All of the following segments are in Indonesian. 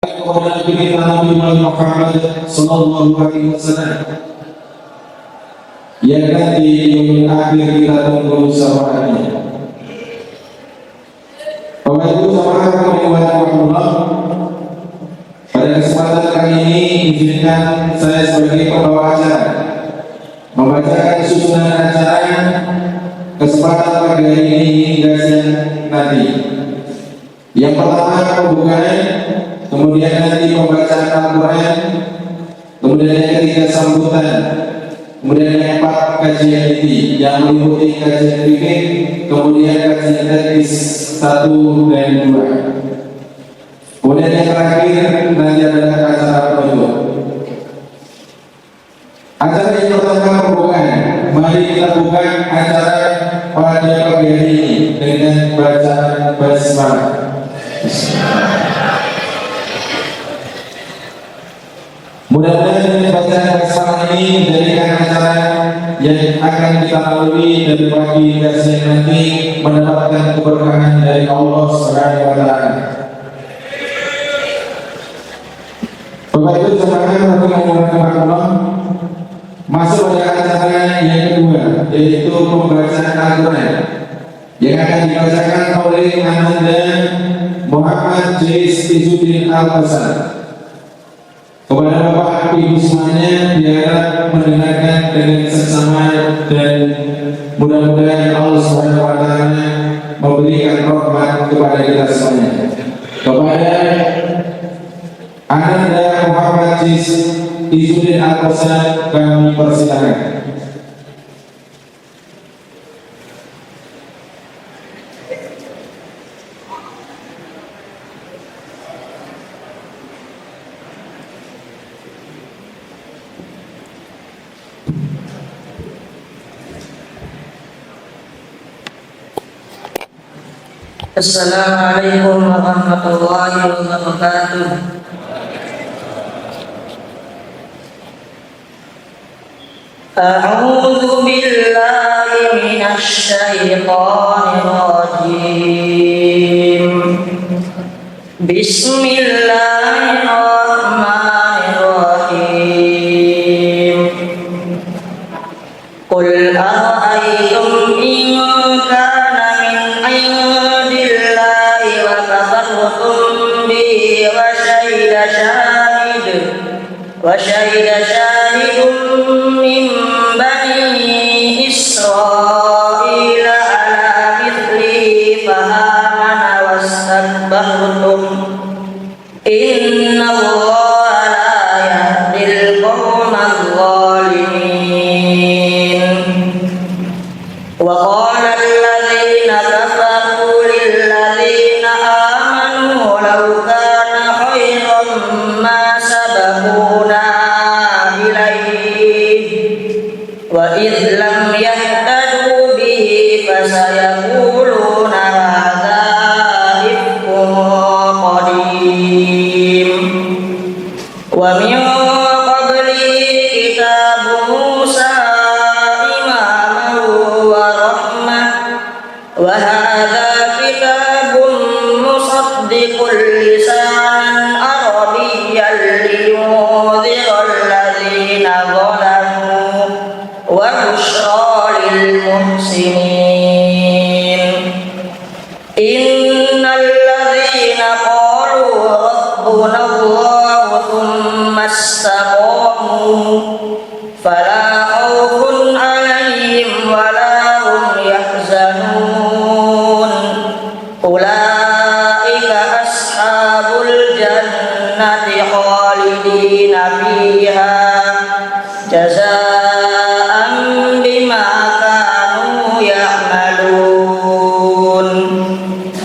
kepada Nabi kita Nabi Muhammad sallallahu alaihi wasallam yang nanti yang akhir kita tunggu syafaatnya. Bapak Ibu Saudara, pada kesempatan kali ini izinkan saya sebagai pembawa acara membacakan susunan acara kesempatan pagi hari ini hingga siang nanti. Yang pertama pembukaan, kemudian nanti pembacaan Al-Quran, kemudian yang ketiga sambutan, kemudian yang keempat kajian inti yang meliputi kajian fikih, kemudian kajian teknis 1 dan 2. Kemudian yang terakhir nanti adalah acara penutup. Acara yang pertama pembukaan. Mari kita buka acara pada pagi hari ini dengan bacaan basmalah. Mudah-mudahan dengan bacaan basmalah ini menjadikan acara yang akan kita lalui dari pagi hingga siang nanti mendapatkan keberkahan dari Allah Subhanahu wa taala. Bapak Ibu Saudara, masuk pada acara yang kedua, yaitu pembacaan Al-Quran yang akan dibacakan oleh Ananda Muhammad Jais Izzuddin Al-Hasan. Kepada Bapak Ibu semuanya diharap mendengarkan dengan seksama dan mudah-mudahan Allah Subhanahu wa taala memberikan rahmat kepada kita semuanya. Kepada Ananda Muhammad Jais Izzuddin Al-Hasan kami persilakan. Assalamualaikum warahmatullahi wabarakatuh. A'udzu billahi minasy syaithanir rajim. Bismillahirrahmanirrahim. Qul ara'aytum in kana min 'indillahi wa kafartum bihi wa shahida shahidun min bani Israila ala mithlihi fa amana wastakbartum inna Allaha la yahdil qawmal zalimin. Wa qala alladhina kafaru lil ladzina amanu law kana khairan ma sabaquna wa idh lam yahtadu bihi fasayaquluna hadza ifkun qadim wa min qablihi kitabu Musa imaman wa rahmah wa hadza kitabun musaddiqul lisanan arabiyyan liyunzira alladhina zalamu wa bushra lil muhsinin. Innal ladzina qalu rabbuna Allah thumma istaqamu fala khawfun 'alaihim wa la hum yahzanun. Ulaika ashabul jannati khalidina fiha jazaan bima kanu ya'malun.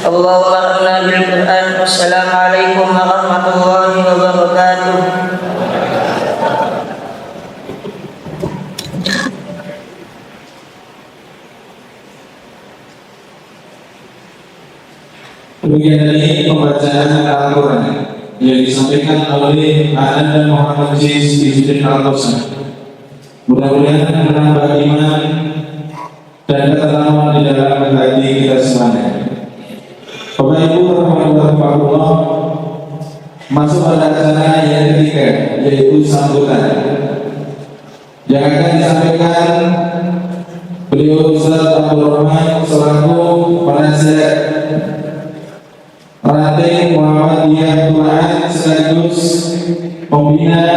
Allahumma arhamna bil Qur'an. Wassalamualaikum warahmatullahi wabarakatuh. Demikian tadi pembacaan Al-Quran yang disampaikan oleh Ananda Muhammad Jais Izzuddin Al-Hasan. Mudah-mudahan menambah iman dan ketetapan di dalam hati kita semuanya. Bapak Ibu rahimahullah, masuk pada acara yang ketiga, yaitu sambutan. Yang akan disampaikan beliau Ustaz Abdul Rahman selaku penasihat ranting Muhammadiyah Quran sekaligus pembina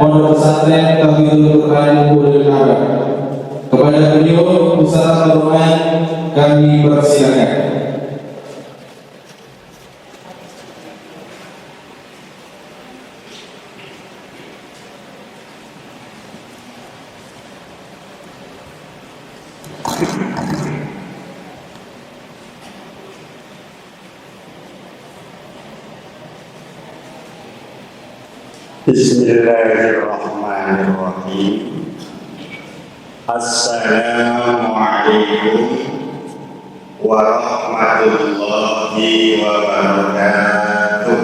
Pondok Pesantren Tauhidul Quran Nurul Abad. Kepada beliau Ustaz Abdul Rahman kami persilakan. Bismillahirrahmanirrahim. Assalamualaikum warahmatullahi wabarakatuh.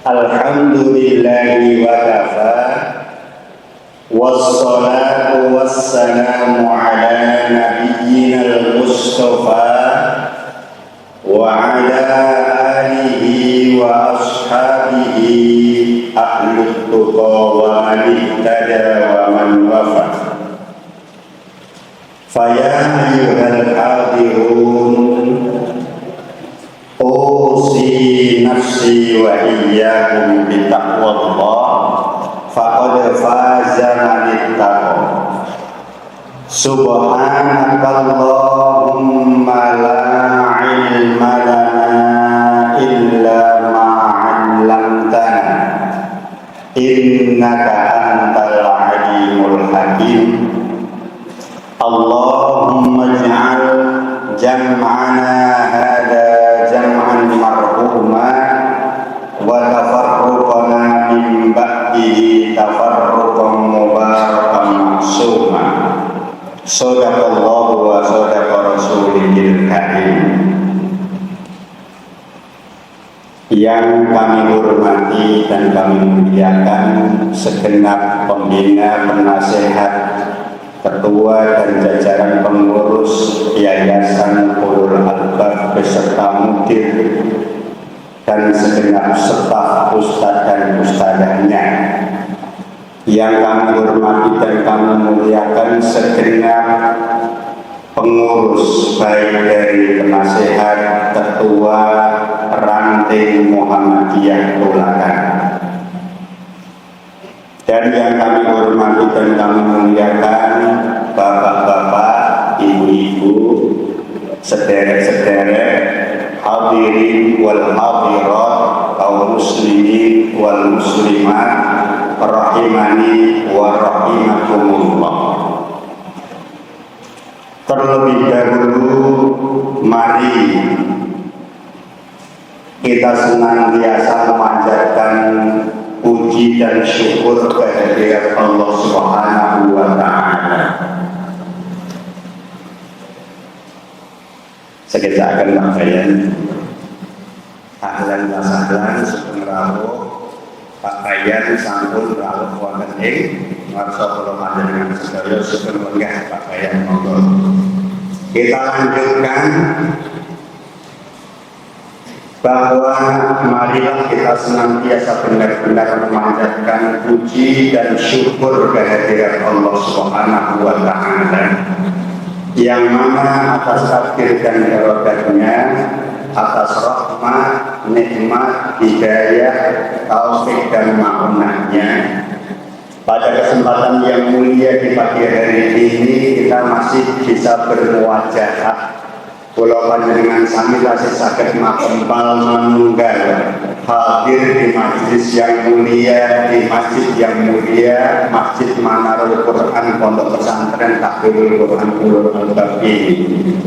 Alhamdulillahi wa kafa, wassalatu wassalamu ala nabiyyina al-mustafa wa ala alihi wa ashabihi ahlut tuqa wa man ihtada wa man wafa. Faya ayyuhal hadirun, usi nafsi wa iyyakum bitaqwallah, faqad faza man ittaqa. Subhanakallahumma la ilma lana illa ma 'allamtana, innaka antal alimul hakim. Allahumma ij'al jam'ana hadha jam'an marhuma wa tafarruqana min ba'dihi tafarruqan mubarakan maksuma. Shadaqallahu wa shadaqa rasulihil karim. Yang kami hormati dan kami muliakan segenap pembina, penasehat, ketua dan jajaran pengurus Yayasan Ulul Albab beserta mudir dan segenap staf ustadz dan ustadzahnya. Yang kami hormati dan kami muliakan segenap pengurus baik dari penasehat, ketua, ranting Muhammadiyah Toladan. Dan yang kami hormati dan kami muliakan bapak-bapak, ibu-ibu, sederek-sederek, hadirin wal hadirat, kaum muslimin wal muslimat, rahimani wa rahimakumullah. Terlebih dahulu mari kita senantiasa memanjatkan puji dan syukur kehadirat Allah Subhanahu wa ta'ala. Sekejap akan pakaian ahlan wa sahlan sugeng rawuh pakaian sampun rawuh wonten ing ngarsa kula panjenengan sedaya sugeng lenggah pakaian monggo. Kita lanjutkan bahwa marilah kita senantiasa benar-benar memanjatkan puji dan syukur kehadirat Allah Subhanahu wa ta'ala, yang mana atas takdir dan erodatnya, atas rahmat, nikmat, hidayah, taufik dan ma'unahnya, pada kesempatan yang mulia di pagi hari ini kita masih bisa bermuwajahah. Kula panjenengan sami tasih saged makempal manunggal hadir di majlis yang mulia, di masjid yang mulia, Masjid Manarul Quran Pondok Pesantren Tauhidul Quran Nurul Abad ini.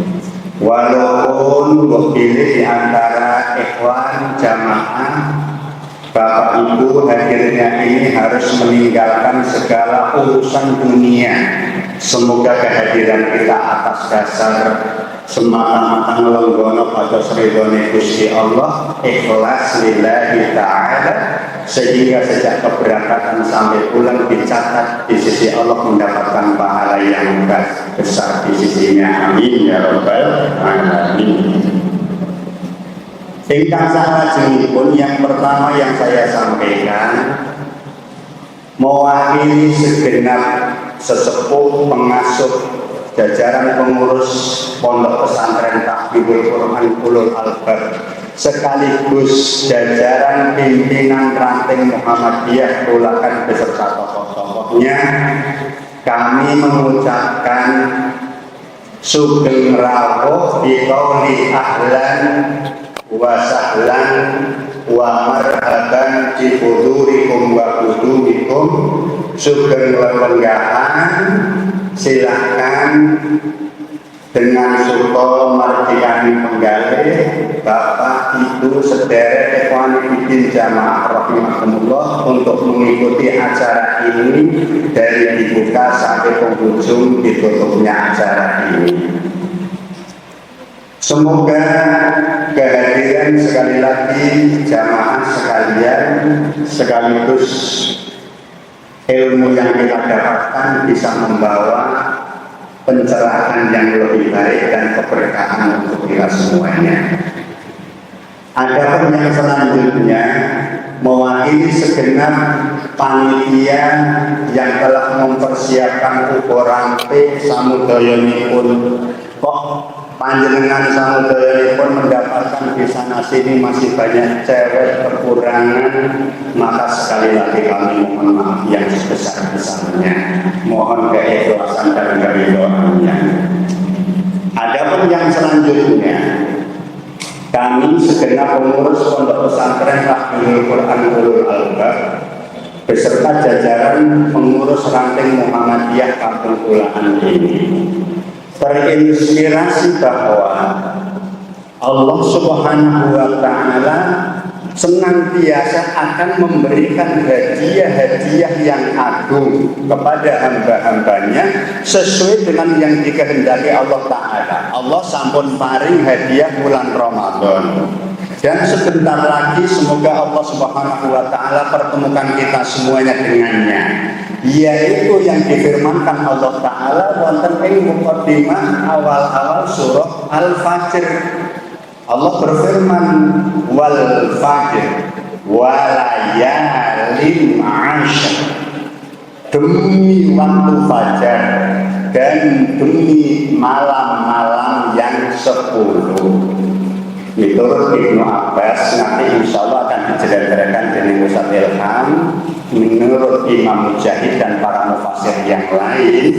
Walaupun pilih di antara ikhwan jamaah, Bapak Ibu hadirnya ini harus meninggalkan segala urusan dunia. Semoga kehadiran kita atas dasar semata-mata ngelonggono pada ridhone Gusti Allah, ikhlas lillahi ta'ala, sehingga sejak keberangkatan sampai pulang dicatat di sisi Allah mendapatkan pahala yang besar di sisinya. Amin ya rabbal alamin. Ingkang salajengipun yang pertama yang saya sampaikan mewakili segenap sesepuh pengasuh jajaran pengurus Pondok Pesantren Tahfidzul Quran Ulul Albab sekaligus jajaran pimpinan ranting Muhammadiyah Tulakan beserta tokoh-tokohnya, kami mengucapkan sugeng rawuh bi qauli ahlan wa sahlan wa marhaban fi hudurikum wa qudumikum. Sugeng lelenggahan, silahkan dengan suka marjikani penggalih Bapak Ibu sederek ikhwan fillah jamaah rahimakumullah untuk mengikuti acara ini dari dibuka sampai penghujung ditutupnya acara ini. Semoga kehadiran sekali lagi jamaah sekalian sekaligus ilmu yang kita dapatkan bisa membawa pencerahan yang lebih baik dan keberkahan untuk kita semuanya. Adapun yang selanjutnya mewakili segenap panitia yang telah mempersiapkan ukuran P samudayanipun, kok panjenengan samudayanipun mendapatkan di sana sini masih banyak cewek kekurangan, maka sekali lagi kami mohon maaf yang sebesar-besarnya, mohon keikhlasan dan keridhaannya. Adapun yang selanjutnya, kami segenap pengurus Pondok Pesantren Tahfidzul Quran Ulul Albab beserta jajaran pengurus ranting Muhammadiyah Kampung Tulaan ini terinspirasi bahwa Allah Subhanahu wa Ta'ala senantiasa akan memberikan hadiah-hadiah yang agung kepada hamba-hambanya sesuai dengan yang dikehendaki Allah Ta'ala. Allah sampun paring hadiah bulan Ramadan, dan sebentar lagi semoga Allah Subhanahu wa Ta'ala pertemukan kita semuanya dengannya, yaitu yang difirmankan Allah Ta'ala wonten ing muqaddimah awal-awal surah Al-Fajr. Allah berfirman wal fajr walayalin ashr, demi waktu fajar dan demi malam-malam yang 10. Menurut Ibnu Abbas, nanti insya Allah akan dijelaskan dengan Ustaz Ilham. Menurut Imam Mujahid dan para mufassir yang lain,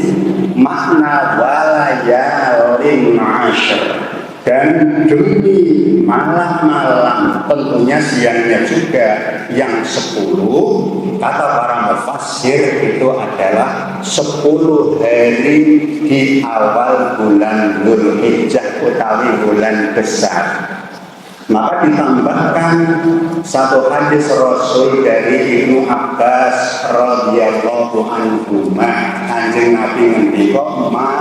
makna walayalin ashr dan demi malam-malam, tentunya siangnya juga yang 10, kata para mufassir itu adalah 10 hari di awal bulan Dzulhijjah utawi bulan besar. Maka ditambahkan satu hadis Rasul dari Ibnu Abbas radhiyallahu anhu, Kanjeng Nabi ngendika ma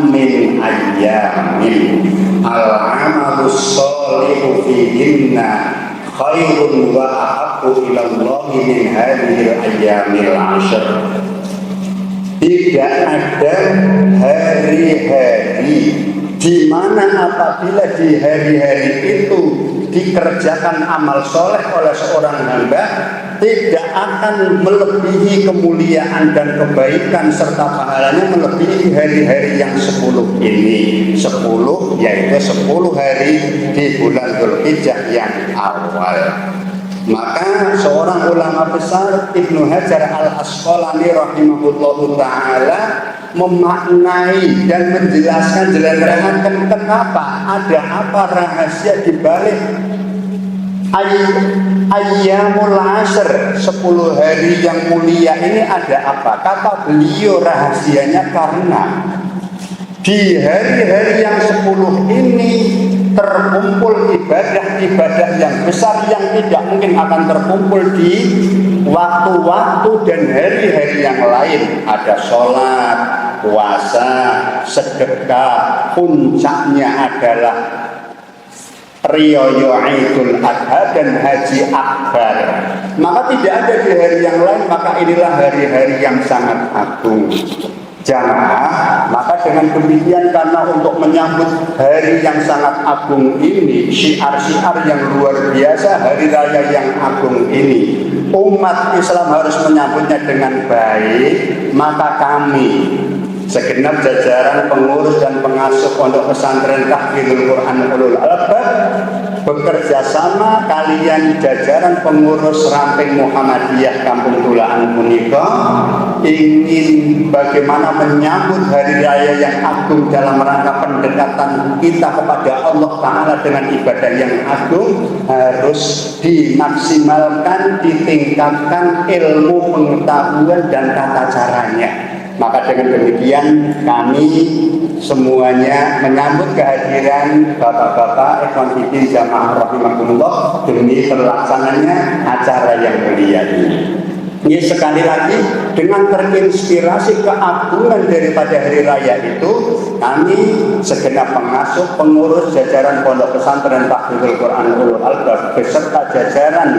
min ayyamin al-amalus sholihu fihinna khairun wa ahabbu ila Allah min hadhil ayyamil ashr. Tidak ada hari-hari di mana apabila di hari-hari itu dikerjakan amal soleh oleh seorang hamba tidak akan melebihi kemuliaan dan kebaikan serta pahalanya melebihi hari-hari yang 10 ini. 10 yaitu 10 hari di bulan Dzulhijjah yang awal. Maka seorang ulama besar Ibnu Hajar Al-Asqalani rahimahullahu ta'ala memaknai dan menjelaskan kenapa, ada apa rahasia di balik Ayyamul Ashr, 10 hari yang mulia ini ada apa? Kata beliau rahasianya karena di hari-hari yang 10 ini terkumpul ibadah-ibadah yang besar yang tidak mungkin akan terkumpul di waktu-waktu dan hari-hari yang lain. Ada sholat, puasa, sedekah, puncaknya adalah Riyo Idul Adha dan Haji Akbar. Maka tidak ada di hari yang lain, maka inilah hari-hari yang sangat agung. Jamaah, maka dengan demikian karena untuk menyambut hari yang sangat agung ini, syiar-syiar yang luar biasa, hari raya yang agung ini, umat Islam harus menyambutnya dengan baik. Maka kami segenap jajaran pengurus dan pengasuh Pondok Pesantren Tahfidzul Quran Ulul Albab bekerja sama kalian jajaran pengurus Ramping Muhammadiyah Kampung Tulaan Punika ingin bagaimana menyambut hari raya yang agung dalam rangka pendekatan kita kepada Allah Ta'ala dengan ibadah yang agung harus dimaksimalkan, ditingkatkan ilmu pengetahuan dan tata caranya. Maka dengan demikian kami semuanya menyambut kehadiran Bapak-bapak Ikhwan Fillah Jamaah Rahimahumullah demi terlaksananya acara yang mulia ini. Ini sekali lagi dengan terinspirasi keagungan daripada hari raya itu, kami segenap pengasuh pengurus jajaran Pondok Pesantren Tahfidzul Quran Ulul Albab beserta jajaran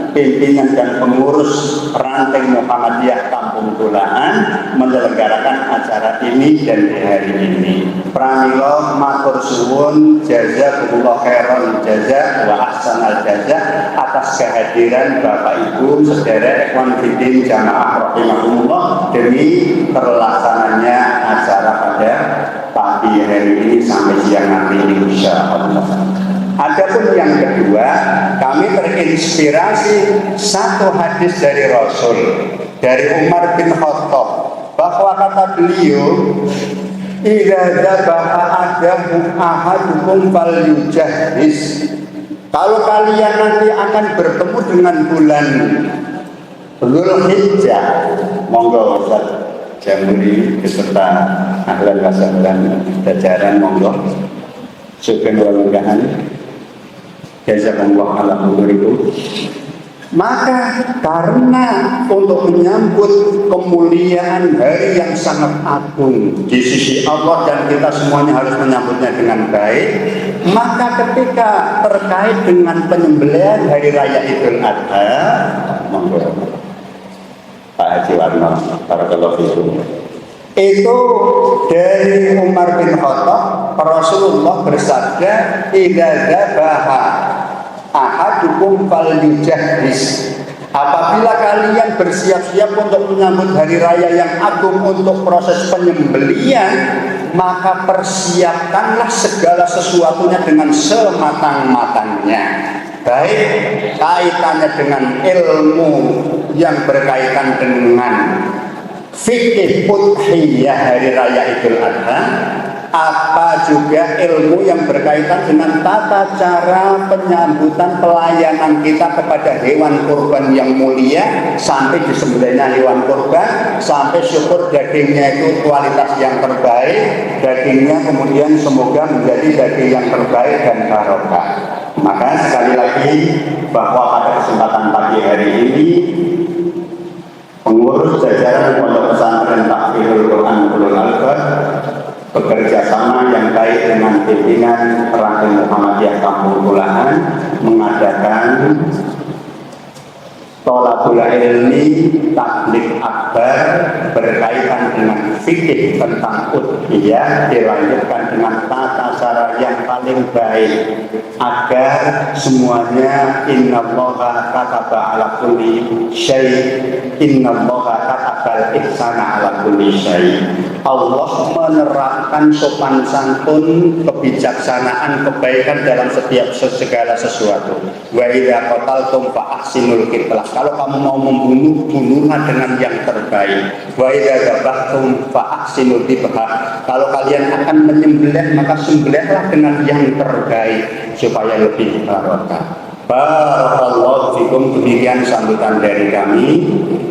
pimpinan dan pengurus Ranting Muhammadiyah Kampung Tulaan menyelenggarakan acara ini dan di hari ini. Pramila matur suwun jazakumullah khairan jazaa wa ahsanal jazaa atas kehadiran Bapak Ibu sedherek Ikhwan Fillah Jamaah Rahimahumullah demi terlaksananya acara pada pagi hari ini sampai siang nanti insyaallah. Adapun yang kedua, kami terinspirasi satu hadis dari Rasul, dari Umar bin Khattab, bahwa kata beliau, "Idza dzabaha ahadukum falyujahhiz." Kalau kalian nanti akan bertemu dengan bulan Dzulhijjah, monggo Ustaz Jamuri beserta ahlan wa sahlan jajaran monggo sugeng walunggahan jazakumullah ala hudurikum. Maka karena untuk menyambut kemuliaan hari yang sangat agung di sisi Allah dan kita semuanya harus menyambutnya dengan baik, maka ketika terkait dengan penyembelihan hari raya Idul Adha, monggo Pak Haji Warno, barakallahu fikum. Itu dari Umar bin Khattab, Rasulullah bersabda, "Idza dzabaha ahadukum falyujahhiz." Apabila kalian bersiap-siap untuk menyambut hari raya yang agung untuk proses penyembelian, maka persiapkanlah segala sesuatunya dengan sematang-matangnya. Baik kaitannya dengan ilmu yang berkaitan dengan fikih udhiyah hari raya Idul Adha, apa juga ilmu yang berkaitan dengan tata cara penyambutan pelayanan kita kepada hewan kurban yang mulia sampai disembelihnya hewan kurban, sampai syukur dagingnya itu kualitas yang terbaik, dagingnya kemudian semoga menjadi daging yang terbaik dan barokah. Maka sekali lagi bahwa pada kesempatan pagi hari ini pengurus jajaran Pondok Pesantren Tahfidzul Quran Ulul Albab bekerja sama yang baik dengan pimpinan Ranting Muhammadiyah Kampung Tulaan mengadakan Tholaqul Ilmi Tabligh Akbar berkaitan dengan fikih tentang udhiyah, dilanjutkan dengan tata cara yang paling baik agar semuanya innallaha kataba ala kulli syai', innallaha katabal ihsana ala kulli syai'. Allah menerapkan sopan santun, kebijaksanaan, kebaikan dalam setiap segala sesuatu. Wa idza qataltum fa ahsinul qitlah. Kalau kamu mau membunuh, bunuhlah dengan yang terbaik. Wa idza dzabhtum fa ahsinul dzibha. Kalau kalian akan menyembelih, maka sembelihlah dengan yang terbaik supaya lebih barokah. Barakallahu fikum. Demikian sambutan dari kami.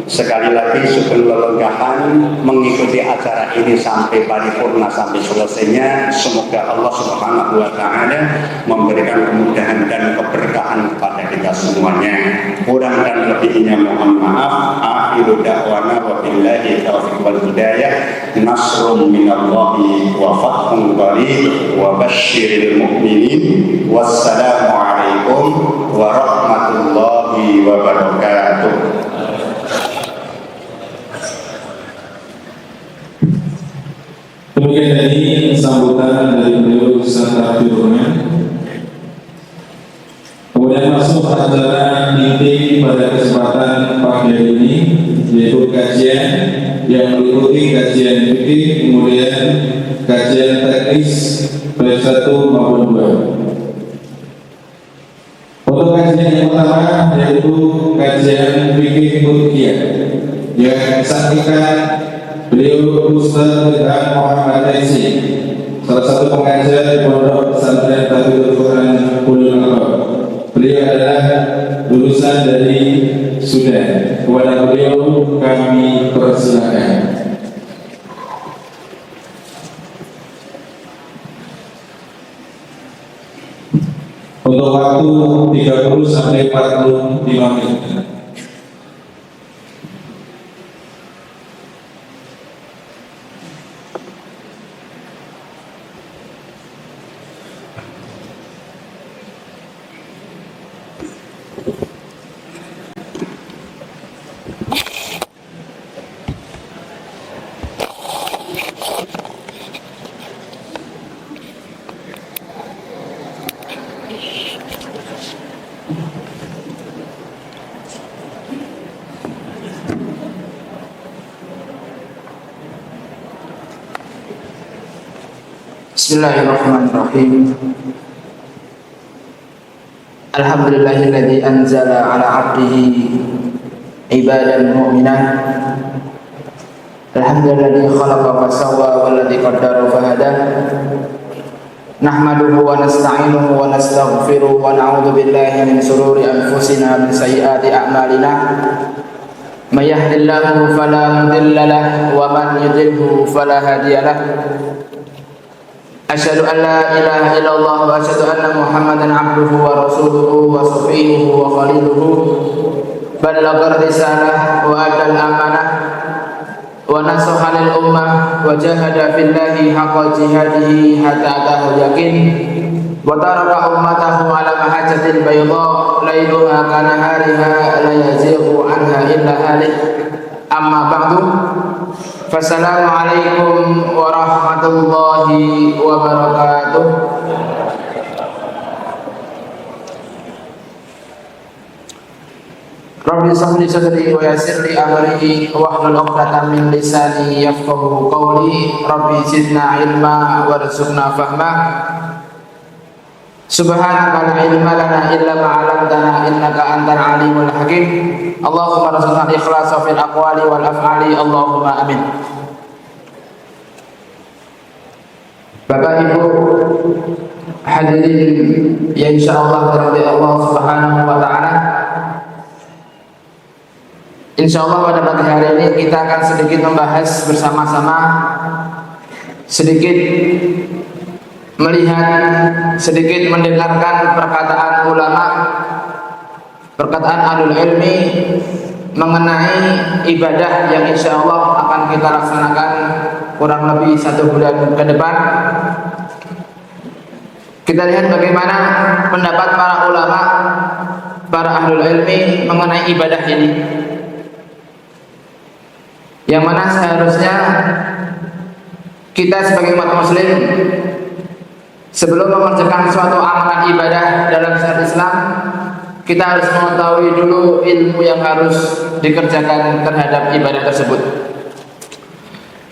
Sekali lagi sugeng lelenggahan mengikuti acara ini sampai paripurna, sampai selesainya. Semoga Allah Subhanahu wa taala memberikan kemudahan dan keberkahan kepada kita semuanya. Kurang dan lebihnya mohon maaf. Akhiru da'wana wa billahi taufiq wal hidayah. Nasrun minallahi wa fathun qarib wa basyiril mu'minin. Wassalamu alaikum warahmatullahi wabarakatuh. Demikian tadi sambutan dari beliau Ustaz Abdurrahman. Kemudian masuk acara inti pada kesempatan pagi hari ini, yaitu kajian yang meliputi kajian fikih, kemudian kajian teknis baik 1 maupun 2. Untuk kajian yang pertama yaitu kajian fikih Turkiya yang disampaikan beliau Ustaz Muhammad Taisi, salah satu pengajar di Pondok Pesantren Tarbiyah Quran Ulul Albab. Beliau adalah lulusan dari Sudan. Kepada beliau kami persilakan. Untuk waktu 30 sampai 45 menit. Bismillahirrahmanirrahim. Alhamdulillahilladzi anzala ala 'abdihi ibadan mu'minat. Alhamdulilladzi khalaqa fasawwa walladzi qaddara fahada. Nahmaduhu wa nasta'inuhu wa nastaghfiruhu wa na'udzu billahi min shururi anfusina min sayyiati a'malina. May yahdihillahu fala mudilla lahu wa man yudlilhu fala hadiya lahu. Asyhadu an la ilaha illallah wa asyhadu anna Muhammadan abduhu wa rasuluhu wa safiyuhu wa khaliluhu. Ballagha risalah wa adal amanah wa nasaha lil ummah wa jahada fillahi haqqa jihadihi hatta atahul yaqin wa taraka ummatahu ala mahajjatil bayda lailuha kanahariha la yazighu anha illa halik. Amma ba'du. Fassalamualaikum warahmatullahi wabarakatuh. Rabbi shrah li sadri wa yassir li amri wahlul 'uqdatam min lisani yafqahu qawli. Rabbi zidna ilma warzuqna fahma. Subhanaka la ilma lana illa ma 'allamtana innaka antal alimul hakim. Allahumma rzuqna al-ikhlasa fil aqwali wal af'ali. Allahumma amin. Bapak Ibu hadirin yang insyaallah dirahmati Allah Subhanahu wa taala. Insyaallah pada pagi hari ini kita akan sedikit membahas bersama-sama, sedikit melihat, sedikit mendengarkan perkataan ulama, perkataan ahlul ilmi mengenai ibadah yang insya Allah akan kita laksanakan kurang lebih 1 bulan ke depan. Kita lihat bagaimana pendapat para ulama, para ahlul ilmi mengenai ibadah ini, yang mana seharusnya kita sebagai umat muslim sebelum mengerjakan suatu amalan ibadah dalam syariat Islam, kita harus mengetahui dulu ilmu yang harus dikerjakan terhadap ibadah tersebut.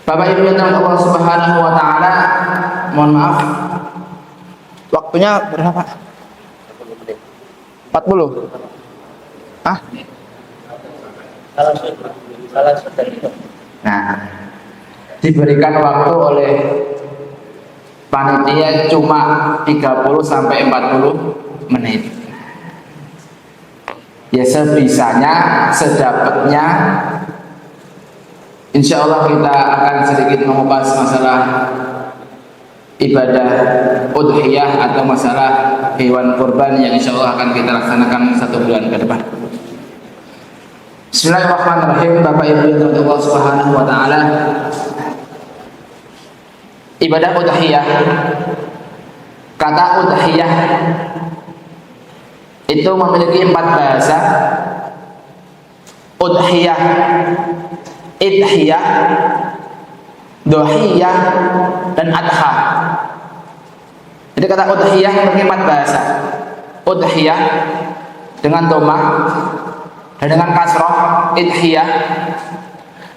Bapak Ibu yang Allah Subhanahu wa taala, mohon maaf, waktunya berapa? 40. Hah? Nah, diberikan waktu oleh panitia cuma 30 sampai 40 menit. Ya sebisanya, sedapatnya. Insya Allah kita akan sedikit mengupas masalah ibadah udhiyah atau masalah hewan kurban yang insya Allah akan kita laksanakan 1 bulan ke depan. Bismillahirrahmanirrahim. Bapak Ibu yang dirahmati Allah Subhanahu wa taala. Ibadah udhiyah, kata udhiyah itu memiliki 4 bahasa. Udhiyah, idhiyah, dohiyah, dan adha. Jadi kata udhiyah memiliki 4 bahasa. Udhiyah dengan dhamma dan dengan kasroh, idhiyah.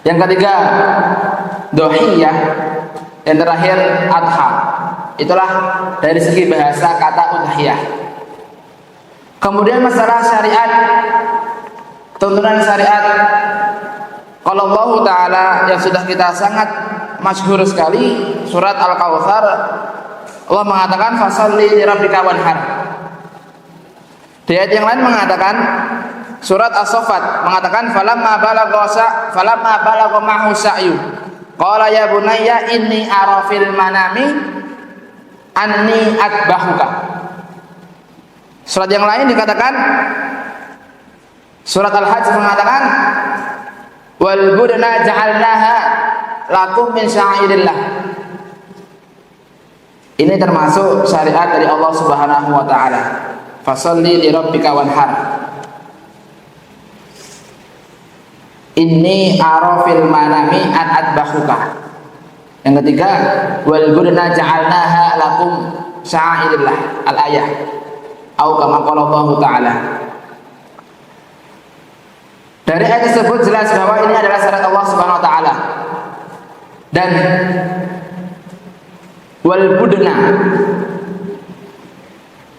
Yang ketiga dohiyah, yang terakhir adha. Itulah dari segi bahasa kata udhiyah. Kemudian masalah syariat, tuntunan syariat. Kalau Allah Ta'ala yang sudah kita sangat masyhur sekali, surat Al-Kautsar, Allah mengatakan fasholli li rabbika wanhar. Di ayat yang lain mengatakan, surat As-Saffat mengatakan falamma balagha ma'hu sa'yu qala ya bunayya inni ara fil manami anni atbahuka. Surat yang lain dikatakan, surat Al-Hajj mengatakan wal budna ja'alnaha lakum min sya'airillah. Ini termasuk syariat dari Allah Subhanahu wa taala. Fasholli li rabbika wanhar. Inni ara fil manami an adbahuka. Yang ketiga wal budna ja'alnaha lakum sya'airillah. Al-ayah. Atau kama qala Allah taala. Dari ayat tersebut jelas bahwa ini adalah syariat Allah Subhanahu wa taala. Dan wal budna,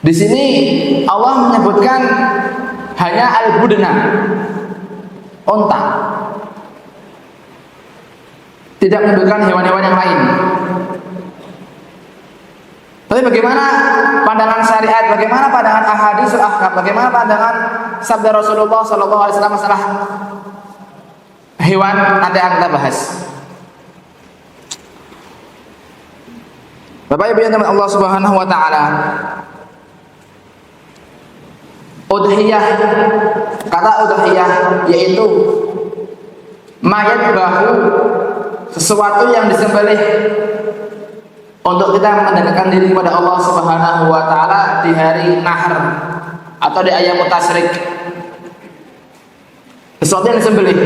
di sini Allah menyebutkan hanya al budna, unta. Tidak menyebutkan hewan-hewan yang lain. Tapi bagaimana pandangan syariat, bagaimana pandangan ahaditsul ahkam, bagaimana pandangan sabda Rasulullah sallallahu alaihi wasallam masalah hewan, nanti akan kita bahas. Bapak Ibu yang dirahmati Allah Subhanahu wa taala, udhiyah, kata udhiyah yaitu mayat bahu, sesuatu yang disembelih untuk kita mendekatkan diri kepada Allah Subhanahu wa taala di hari Nahr atau di Ayyamut Tasyrik. Sesuatu yang disembelih.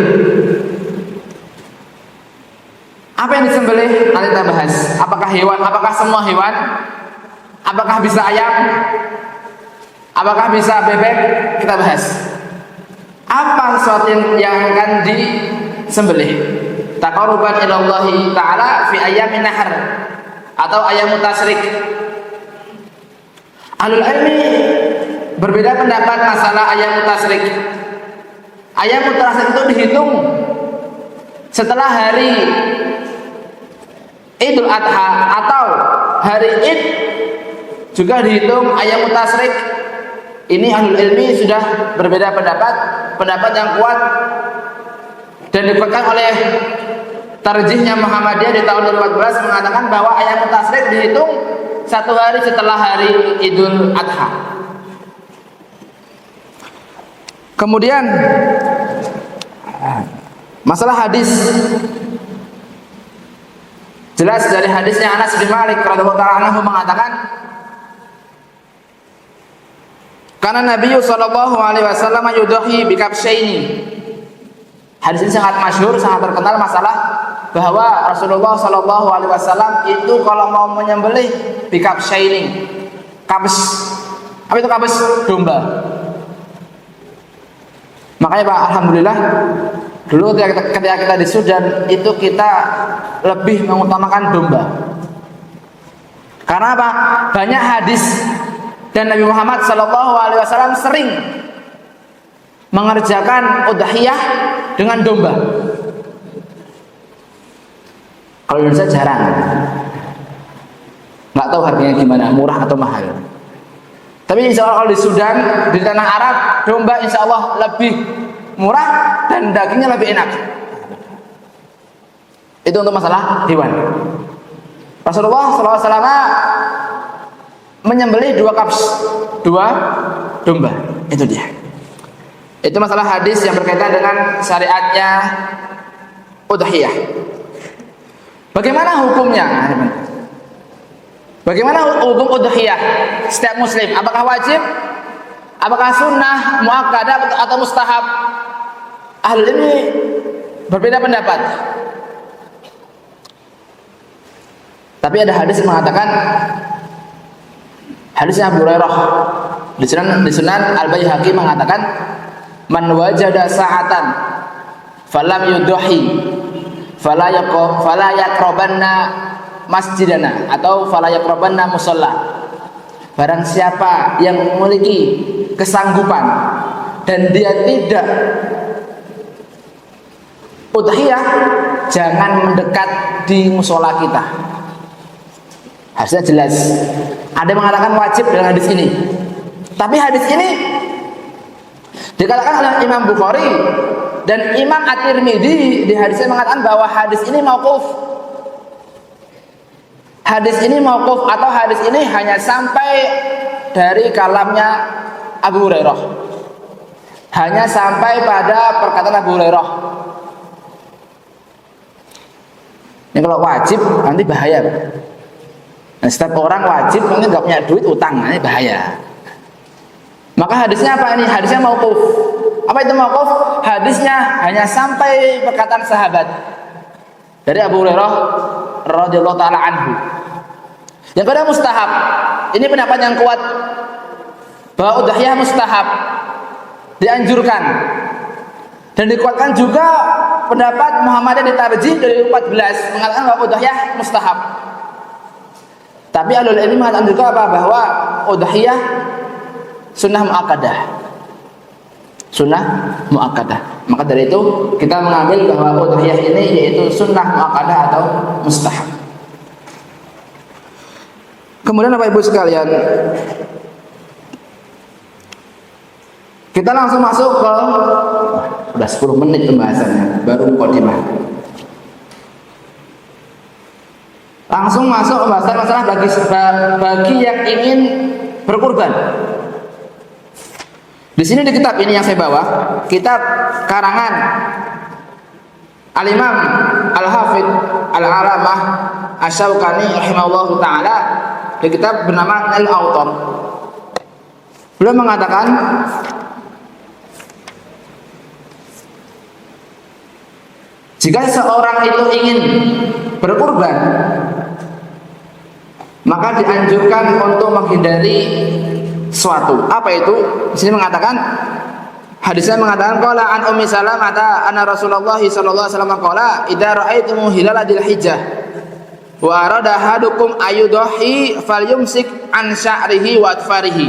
Apa yang disembelih? Nanti kita bahas. Apakah hewan? Apakah semua hewan? Apakah bisa ayam? Apakah bisa bebek? Kita bahas. Apa sesuatu yang akan disembelih? Taqarruban ila Allah taala fi ayyamin nahr atau Ayyamut Tasyrik. Ahlul ilmi berbeda pendapat masalah Ayyamut Tasyrik. Ayyamut Tasyrik itu dihitung setelah hari Idul Adha atau hari Id juga dihitung Ayyamut Tasyrik. Ini ahlul ilmi sudah berbeda pendapat, pendapat yang kuat dan dipegang oleh tarjihnya Muhammadiyah di tahun 2014 mengatakan bahwa Ayyamut Tasyrik dihitung 1 hari setelah hari Idul Adha. Kemudian masalah hadis, jelas dari hadisnya Anas bin Malik radhiyallahu ta'ala anhu mengatakan, karena Nabi sallallahu alaihi wasallam yudhi bi kabsyaini. Hadis ini sangat masyhur, sangat terkenal masalah bahwa Rasulullah sallallahu alaihi wasallam itu kalau mau menyembelih bi kabsyaini. Kabs. Apa itu kabs? Domba. Makanya Pak, alhamdulillah dulu ketika kita di Sudan itu kita lebih mengutamakan domba. Karena apa? Banyak hadis dan Nabi Muhammad SAW sering mengerjakan udhiyah dengan domba. Kalau di Indonesia jarang. Nggak tahu harganya gimana, murah atau mahal. Tapi insya Allah kalau di Sudan, di tanah Arab, domba insya Allah lebih murah dan dagingnya lebih enak. Itu untuk masalah hewan. Rasulullah SAW menyembelih 2 domba. Itu dia. Itu masalah hadis yang berkaitan dengan syariatnya udhiyah. Bagaimana hukumnya? Bagaimana hukum udhiyah setiap muslim? Apakah wajib? Apakah sunnah, muakkadah atau mustahab? Ahlul ilmi berbeda pendapat. Tapi ada hadis yang mengatakan, hadisnya Abu Hurairah di Sunan Al-Baihaqi mengatakan, man wajada sa'atan falam yudhi fala yaqrabanna masjidana atau fala yaqrabanna musalla. Barang siapa yang memiliki kesanggupan dan dia tidak udhiyah, jangan mendekat di musola kita. Harusnya jelas. Ada yang mengatakan wajib dalam hadis ini. Tapi hadis ini dikatakan oleh Imam Bukhari dan Imam At-Tirmidzi di hadisnya mengatakan bahwa hadis ini mauquf. Hadis ini mauquf atau hadis ini hanya sampai dari kalamnya Abu Hurairah. Hanya sampai pada perkataan Abu Hurairah. Ini kalau wajib nanti bahaya. Nah, setiap orang wajib mungkin nggak punya duit utang, ini bahaya. Maka hadisnya apa ini? Hadisnya mauquf. Apa itu mauquf? Hadisnya hanya sampai perkataan sahabat dari Abu Hurairah radhiyallahu taala anhu. Yang kedua mustahab. Ini pendapat yang kuat bahwa udhiyah mustahab, dianjurkan. Dan dikuatkan juga pendapat Muhammadiyah di Tarjih dari 14 mengatakan bahwa udhiyah mustahab. Tapi ahlul ilmi mengatakan juga apa? Bahwa udhiyah sunnah muakkadah. Sunnah muakkadah. Maka dari itu kita mengambil bahwa udhiyah ini yaitu sunnah muakkadah atau mustahab. Kemudian Bapak Ibu sekalian, kita langsung masuk ke udah 10 menit pembahasannya, baru mukadimah. Langsung masuk pembahasan masalah bagi yang ingin berkurban. Di sini di kitab ini yang saya bawa, kitab karangan Al-Imam Al-Hafidh Al-Alamah Asy-Syaukani rahimahullahu taala, di kitab bernama Al-Awtar. Beliau mengatakan jika seorang itu ingin berkurban, maka dianjurkan untuk menghindari suatu. Apa itu? Di sini mengatakan, hadisnya mengatakan qala an Ummi Salamah anna Rasulullah sallallahu alaihi wasallam qala idza ra'aitum hilal dzilhijjah wa arada ahadukum ayudahi falyumsik an sya'rihi wa atfarihi.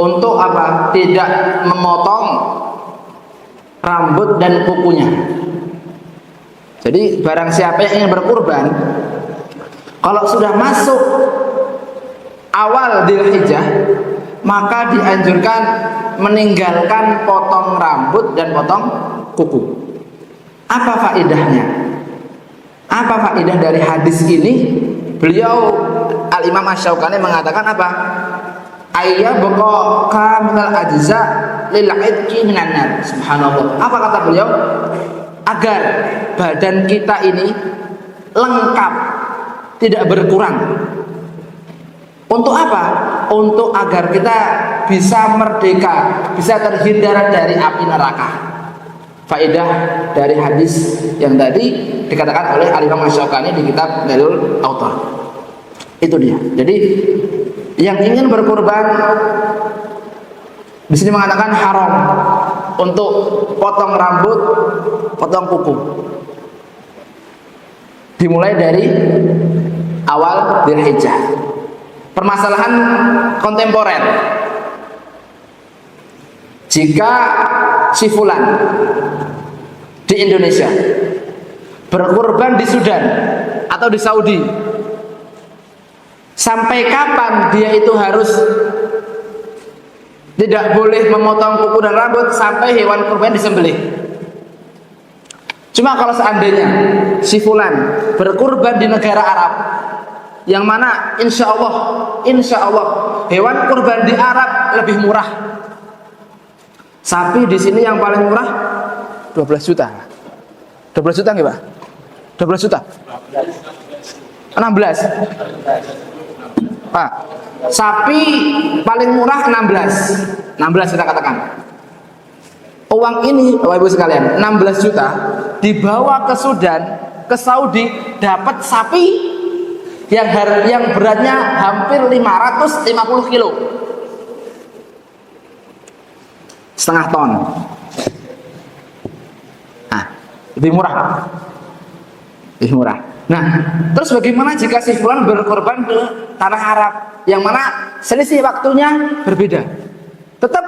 Untuk apa? Tidak memotong rambut dan kukunya. Jadi barang siapa yang ingin berkurban, kalau sudah masuk awal Dzulhijjah, maka dianjurkan meninggalkan potong rambut dan potong kuku. Apa faedahnya? Apa faedah dari hadis ini? Beliau Al-Imam Asy-Syaukani mengatakan apa? Ayya baqa kaminal ajza lil idqi minan nar. Subhanallah. Apa kata beliau? Agar badan kita ini lengkap, tidak berkurang. Untuk apa? Untuk agar kita bisa merdeka, bisa terhindar dari api neraka. Faedah dari hadis yang tadi dikatakan oleh Al-Imam Asy-Syaukani di kitab Nailul Awtar. Itu dia. Jadi yang ingin berkurban di sini mengatakan haram untuk potong rambut, potong kuku. Dimulai dari awal Dzulhijjah. Permasalahan kontemporer. Jika si fulan di Indonesia berkurban di Sudan atau di Saudi, sampai kapan dia itu harus tidak boleh memotong kuku dan rambut? Sampai hewan kurban disembelih. Cuma kalau seandainya si fulan berkurban di negara Arab, yang mana insya Allah hewan kurban di Arab lebih murah. Sapi di sini yang paling murah 12 juta. 12 juta nggih, Pak? 12 juta. 16. Pak, sapi paling murah 16. 16 kita katakan. Uang ini Bapak Ibu sekalian 16 juta dibawa ke Sudan, ke Saudi, dapat sapi yang beratnya hampir 550 kilo, setengah ton. Nah, lebih murah. Lebih murah. Nah, terus bagaimana jika si fulan berkorban ke tanah Arab yang mana selisih waktunya berbeda? Tetap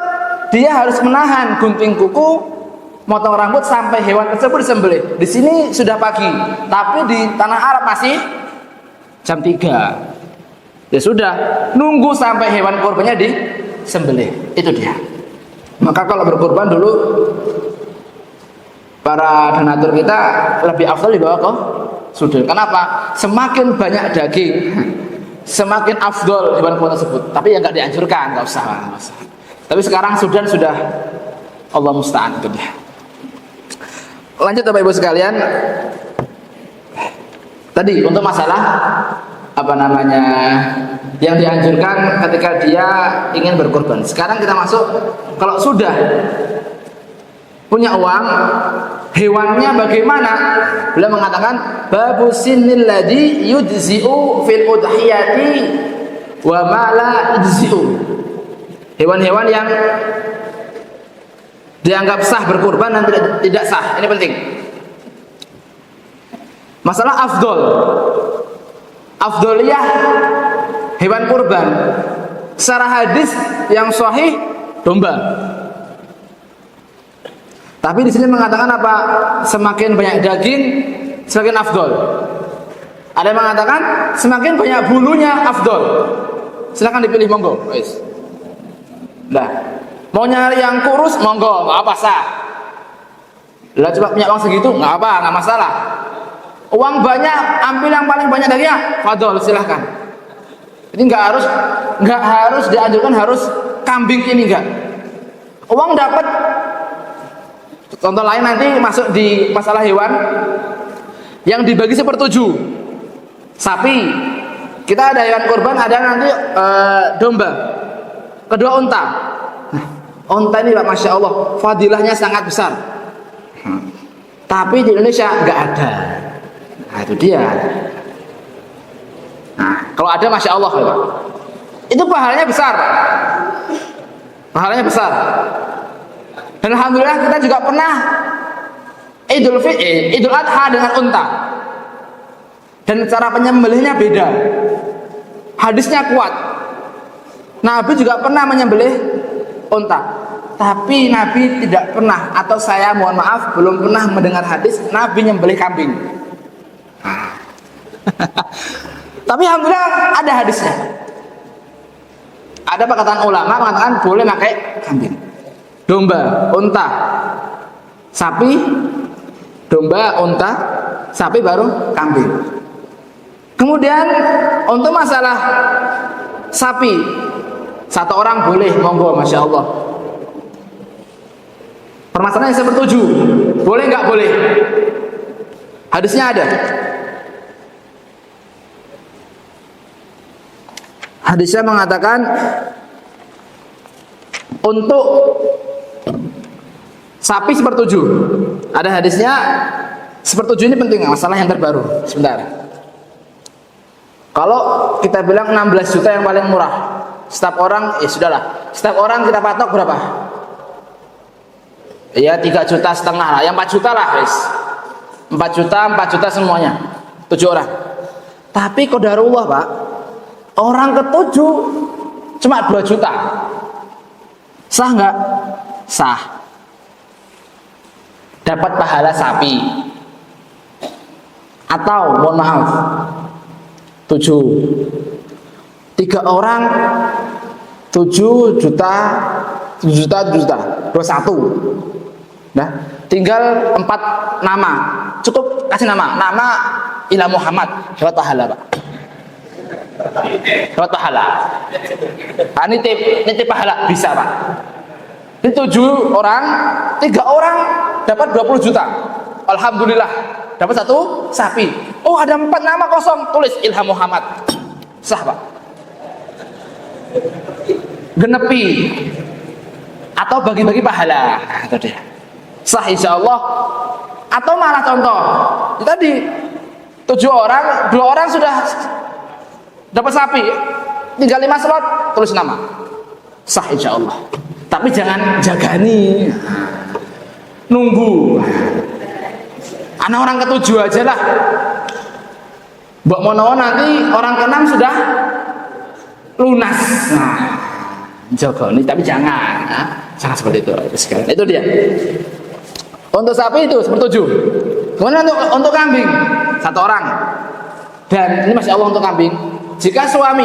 dia harus menahan gunting kuku, motong rambut sampai hewan tersebut disembelih. Di sini sudah pagi, tapi di tanah Arab masih jam 3. Ya sudah, nunggu sampai hewan korbannya disembelih. Itu dia. Maka kalau berkorban dulu para donatur kita lebih afdal dibawa ke Sudan. Kenapa? Semakin banyak daging, semakin afdal hewan kurban tersebut. Tapi yang nggak dianjurkan, nggak usah. Tapi sekarang Sudan sudah, Allah musta'an, itu dia. Lanjut Bapak Ibu sekalian. Tadi untuk masalah yang dianjurkan ketika dia ingin berkorban. Sekarang kita masuk, kalau sudah punya uang, hewannya bagaimana? Beliau mengatakan babu sinnil ladzi yujzi'u fil udhiyati wa ma la yujzi'u. Hewan-hewan yang dianggap sah berkorban dan tidak sah. Ini penting. Masalah afdoliyah hewan kurban secara hadis yang sahih domba. Tapi di sini mengatakan apa? Semakin banyak daging semakin afdol. Ada yang mengatakan semakin banyak bulunya afdol. Silakan dipilih, monggo. Nah, mau nyari yang kurus, monggo, nggak apa sah. Lah coba punya uang segitu, nggak apa, nggak masalah. Uang banyak, ambil yang paling banyak dagingnya, fadol, silahkan. Ini nggak harus dianjurkan harus kambing ini enggak. Uang dapat. Contoh lain nanti masuk di masalah hewan yang dibagi sepertujuh. Sapi, kita ada hewan kurban, ada nanti domba. Kedua unta. Nah, unta ini Pak, Masya Allah, fadilahnya sangat besar. Tapi di Indonesia nggak ada. Nah, itu dia. Nah, kalau ada Masya Allah, Pak. Itu pahalanya besar, Pak. Pahalanya besar. Dan alhamdulillah kita juga pernah Idul Adha dengan unta. Dan cara penyembelihnya beda. Hadisnya kuat. Nabi juga pernah menyembelih unta, tapi Nabi tidak pernah, atau saya mohon maaf belum pernah mendengar hadis Nabi menyembelih kambing. Tapi alhamdulillah ada hadisnya. Ada perkataan ulama mengatakan boleh pakai kambing, domba, unta, sapi, domba, unta, sapi baru kambing. Kemudian untuk masalah sapi, satu orang boleh, monggo, Masya Allah. Permasalahan yang sepertujuh, boleh nggak boleh? Hadisnya ada. Hadisnya mengatakan untuk sapi sepertujuh. Ada hadisnya sepertujuh, ini penting, masalah yang terbaru. Sebentar. Kalau kita bilang 16 juta yang paling murah, setiap orang, sudahlah, setiap orang kita patok berapa? Ya 3,5 juta lah, yang 4 juta lah, guys. 4 juta semuanya, 7 orang. Tapi qadarullah, Pak, orang ke-7 cuma 2 juta. Sah nggak? Sah. Dapat pahala sapi. Atau mohon maaf, 7 orang 7 juta 21. Nah, tinggal 4 nama. Cukup kasih nama. Nama Ilah Muhammad, dapat pahala, Pak. Dapat pahala. Nah, nitip pahala bisa, Pak. Di 7 orang, 3 orang dapat 20 juta. Alhamdulillah, dapat 1 sapi. Oh, ada 4 nama kosong, tulis Ilham Muhammad. Sah, Pak. Genepi atau bagi-bagi pahala. Nah, itu dia. Sah insya Allah. Atau malah contoh, tadi 7 orang, 2 orang sudah dapat sapi, tinggal 5 slot, tulis nama. Sah insya Allah. Tapi jangan jagani, nunggu. Anak orang ke-7 aja lah. Mbok mono nanti orang ke-6 sudah lunas. Nah, jagani, tapi jangan, jangan seperti itu. Itu dia. Untuk sapi itu seperti 7. Kemudian untuk kambing 1 orang. Dan ini masya Allah untuk kambing. Jika suami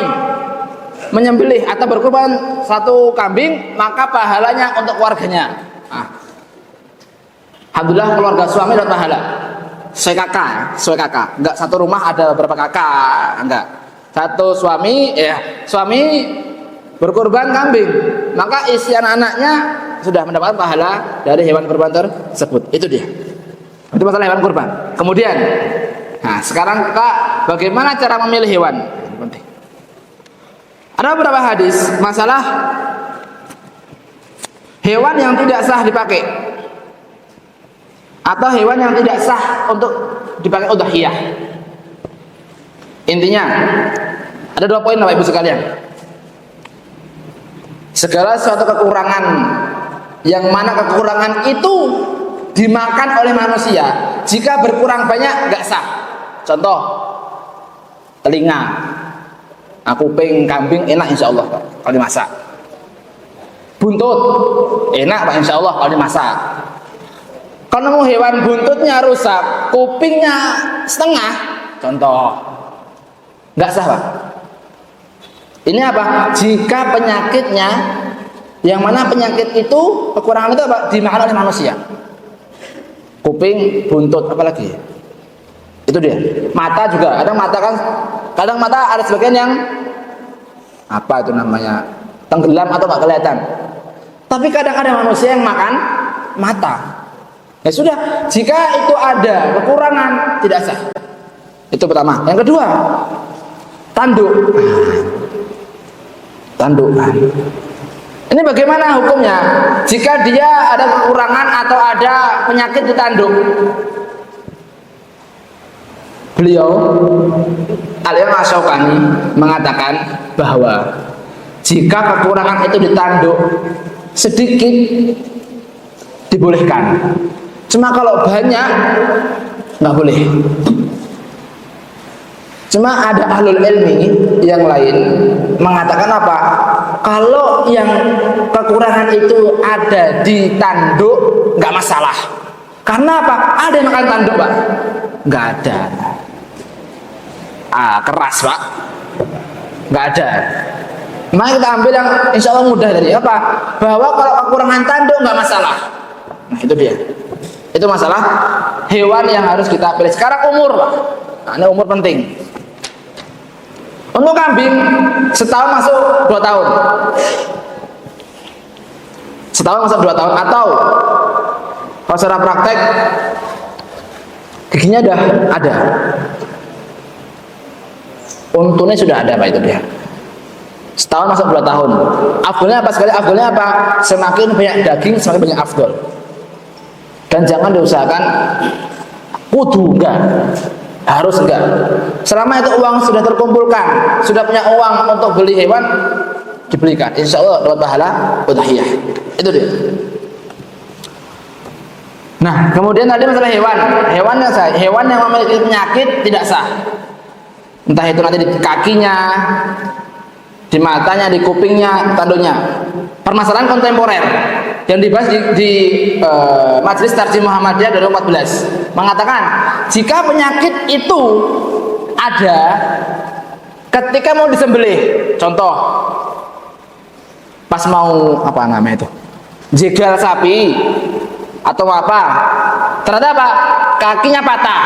menyembelih atau berkorban 1 kambing, maka pahalanya untuk keluarganya. Alhamdulillah keluarga suami dapat pahala. Sesuai kakak. Enggak satu rumah ada berapa kakak, enggak. Satu suami, suami berkorban kambing, maka isi anak-anaknya sudah mendapatkan pahala dari hewan kurban tersebut. Itu dia. Itu masalah hewan kurban. Kemudian, nah sekarang Kak, bagaimana cara memilih hewan? Ini penting. Ada beberapa hadis masalah hewan yang tidak sah dipakai atau hewan yang tidak sah untuk dipakai udhiyah. Intinya ada 2 poin Bapak Ibu sekalian. Segala suatu kekurangan yang mana kekurangan itu dimakan oleh manusia, jika berkurang banyak nggak sah. Contoh telinga, kuping kambing enak insya Allah Pak kalau dimasak. Buntut enak Pak insya Allah kalau dimasak. Kalau nemu hewan buntutnya rusak, kupingnya setengah, contoh nggak sah Pak. Ini apa? Jika penyakitnya, yang mana penyakit itu, kekurangan itu apa? Dimakan oleh manusia. Kuping, buntut, apalagi? Itu dia. Mata juga. Kadang mata ada sebagian yang apa itu namanya? Tenggelam atau nggak kelihatan. Tapi kadang ada manusia yang makan mata. Ya sudah. Jika itu ada kekurangan, tidak sah. Itu pertama. Yang kedua, tanduk. Tandukan. Ini bagaimana hukumnya? Jika dia ada kekurangan atau ada penyakit di tanduk. Beliau Al-Imam Asy-Syaukani mengatakan bahwa jika kekurangan itu di tanduk sedikit dibolehkan. Cuma kalau banyak nggak boleh. Cuma ada ahlul ilmi yang lain mengatakan apa? Kalau yang kekurangan itu ada di tanduk nggak masalah. Karena apa? Ada yang makan tanduk Pak? Nggak ada. Keras Pak? Nggak ada. Mari kita ambil yang insya Allah mudah tadi apa? Bahwa kalau kekurangan tanduk nggak masalah. Nah itu dia. Itu masalah hewan yang harus kita pilih. Sekarang umur Pak. Nah, ini umur penting. Untuk kambing setahun masuk 2 tahun. Setahun masuk 2 tahun atau kalau secara praktek giginya udah ada. Untungnya sudah ada Pak itu dia. Setahun masuk 2 tahun. Afdolnya apa sekali? Afdolnya apa? Semakin banyak daging semakin banyak afdol. Dan jangan diusahakan kudu enggak. Harus enggak. Selama itu uang sudah terkumpulkan, sudah punya uang untuk beli hewan, dibelikan. Insya Allah dapat pahala udhiyah. Itu dia. Nah, kemudian tadi masalah hewan. Hewan yang memiliki penyakit tidak sah. Entah itu nanti di kakinya, di matanya, di kupingnya, tanduknya. Permasalahan kontemporer yang dibahas di Majelis Tarjih Muhammadiyah 2014 mengatakan jika penyakit itu ada ketika mau disembelih, contoh pas mau apa namanya itu jegal sapi atau apa, ternyata apa, kakinya patah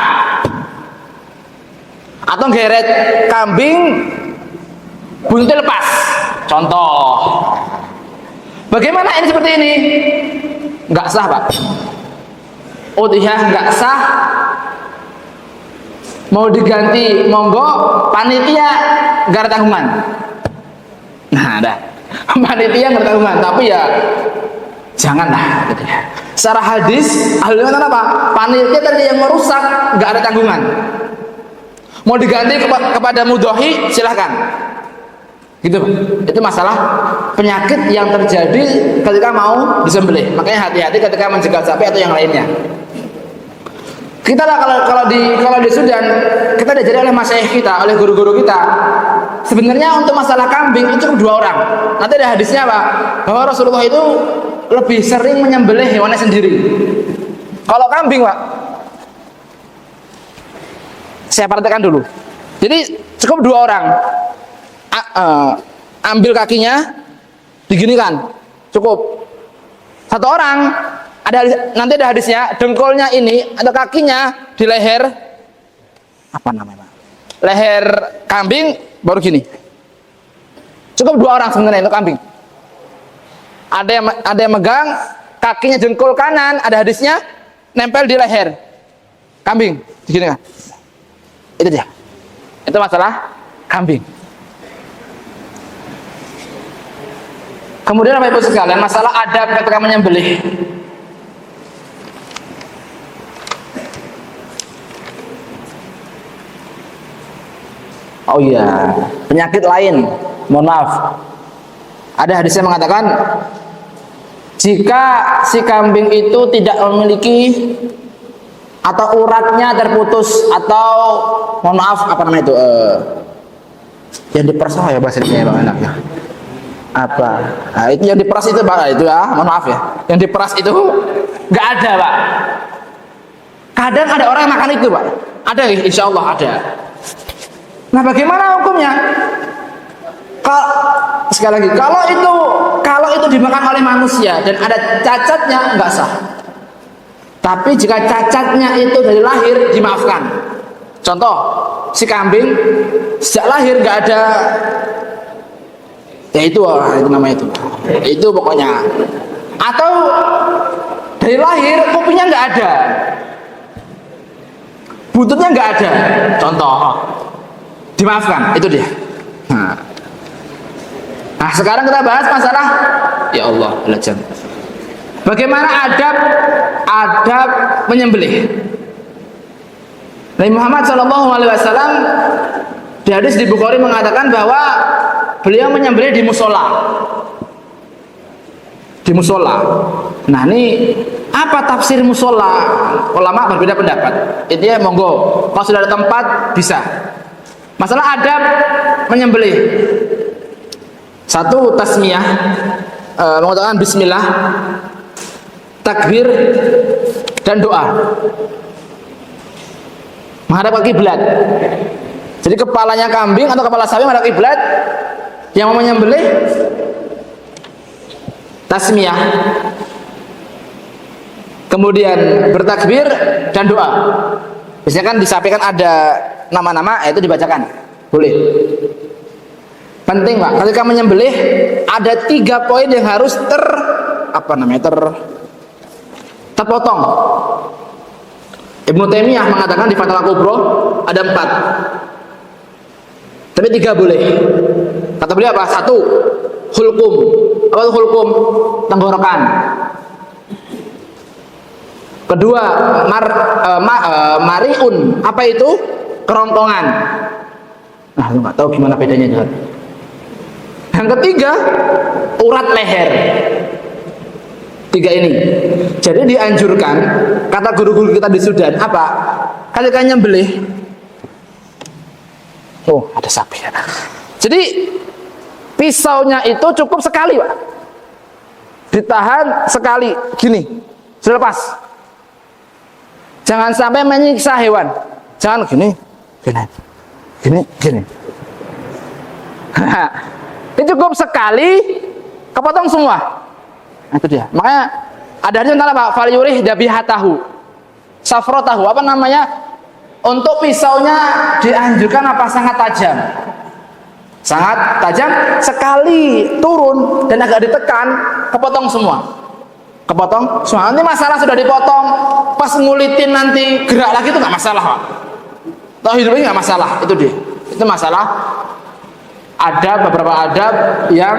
atau geret kambing buntutnya lepas, contoh. Bagaimana ini seperti ini? Nggak sah, Pak. Udhiyah nggak sah. Mau diganti, monggo, panitia nggak ada tanggungan. Nah, ada panitia nggak ada tanggungan, tapi ya janganlah. Gitu ya. Secara hadis, ahli mengatakan apa? Panitia tadi yang merusak nggak ada tanggungan. Mau diganti kepada mudhohi, silahkan. Gitu, itu masalah penyakit yang terjadi ketika mau disembelih. Makanya hati-hati ketika menjegal sapi atau yang lainnya. Kita lah kalau di Sudan, kita diajari oleh masyayikh kita, oleh guru-guru kita. Sebenarnya untuk masalah kambing itu cukup 2 orang. Nanti ada hadisnya apa? Bahwa Rasulullah itu lebih sering menyembelih hewannya sendiri. Kalau kambing, Pak, saya perhatikan dulu. Jadi cukup 2 orang. Ambil kakinya, diginikan, cukup. 1 orang, nanti ada hadisnya, dengkulnya ini atau kakinya di leher, apa namanya, leher kambing baru gini. Cukup 2 orang sebenarnya itu kambing. Ada yang megang kakinya dengkul kanan, ada hadisnya nempel di leher kambing, begini kan. Itu dia. Itu masalah kambing. Kemudian Bapak Ibu sekalian, masalah adab ketika menyembelih. Oh iya, penyakit lain, mohon maaf. Ada hadisnya mengatakan, jika si kambing itu tidak memiliki atau uratnya terputus atau mohon maaf apa namanya itu yang diperas ya bahasanya Bang enak ya. Apa? Nah, itu yang diperas itu Pak, itu ya, mohon maaf ya. Yang diperas itu nggak ada, Pak. Kadang ada orang yang makan itu, Pak. Ada, insya Allah ada. Nah, bagaimana hukumnya? Sekali lagi, kalau itu dimakan oleh manusia dan ada cacatnya, nggak sah. Tapi jika cacatnya itu dari lahir, dimaafkan. Contoh, si kambing sejak lahir nggak ada, ya itu namanya itu pokoknya. Atau dari lahir kupingnya nggak ada, buntutnya nggak ada, contoh, dimaafkan, itu dia. Nah, sekarang kita bahas masalah, ya Allah, belajar. Bagaimana adab menyembelih? Nabi Muhammad SAW di hadis di Bukhari mengatakan bahwa beliau menyembelih di musola. Di musola. Nah, ini apa tafsir musola? Ulama berbeda pendapat. Intinya monggo, kalau sudah ada tempat bisa. Masalah adab menyembelih. 1, tasmiyah, mengatakan bismillah, takbir, dan doa. Menghadap ke kiblat. Jadi kepalanya kambing atau kepala sapi menghadap kiblat. Yang mau menyembelih tasmiyah, kemudian bertakbir dan doa. Biasanya kan disampaikan ada nama-nama, itu dibacakan, boleh. Penting Pak, ketika menyembelih ada 3 poin yang harus terpotong. Ibnu Taimiyah mengatakan di Fatwa Kubro ada 4, tapi 3 boleh. Kata beliau apa? 1, hulkum. Apa itu hulkum? Tenggorokan. Kedua, mariun. Apa itu? Kerongkongan. Nah, lu nggak tahu gimana bedanya juga. Yang ketiga, urat leher. 3 ini. Jadi dianjurkan, kata guru-guru kita di Sudan, apa? Ketika nyembelih, oh ada sapi ya. Jadi pisaunya itu cukup sekali, Pak. Ditahan sekali, gini, sudah lepas. Jangan sampai menyiksa hewan. Jangan gini. Ini cukup sekali, kepotong semua. Nah, itu dia. Makanya Ada hadis tentang apa? Fal yurih dabihatahu. Safrotahu, apa namanya? Untuk pisaunya dianjurkan apa? Sangat tajam. Sangat tajam, sekali turun dan agak ditekan, kepotong semua. Kepotong semua. Nanti masalah sudah dipotong, pas ngulitin nanti gerak lagi itu nggak masalah, Pak. Tahu hidupnya nggak masalah, itu dia. Itu masalah. Ada beberapa adab yang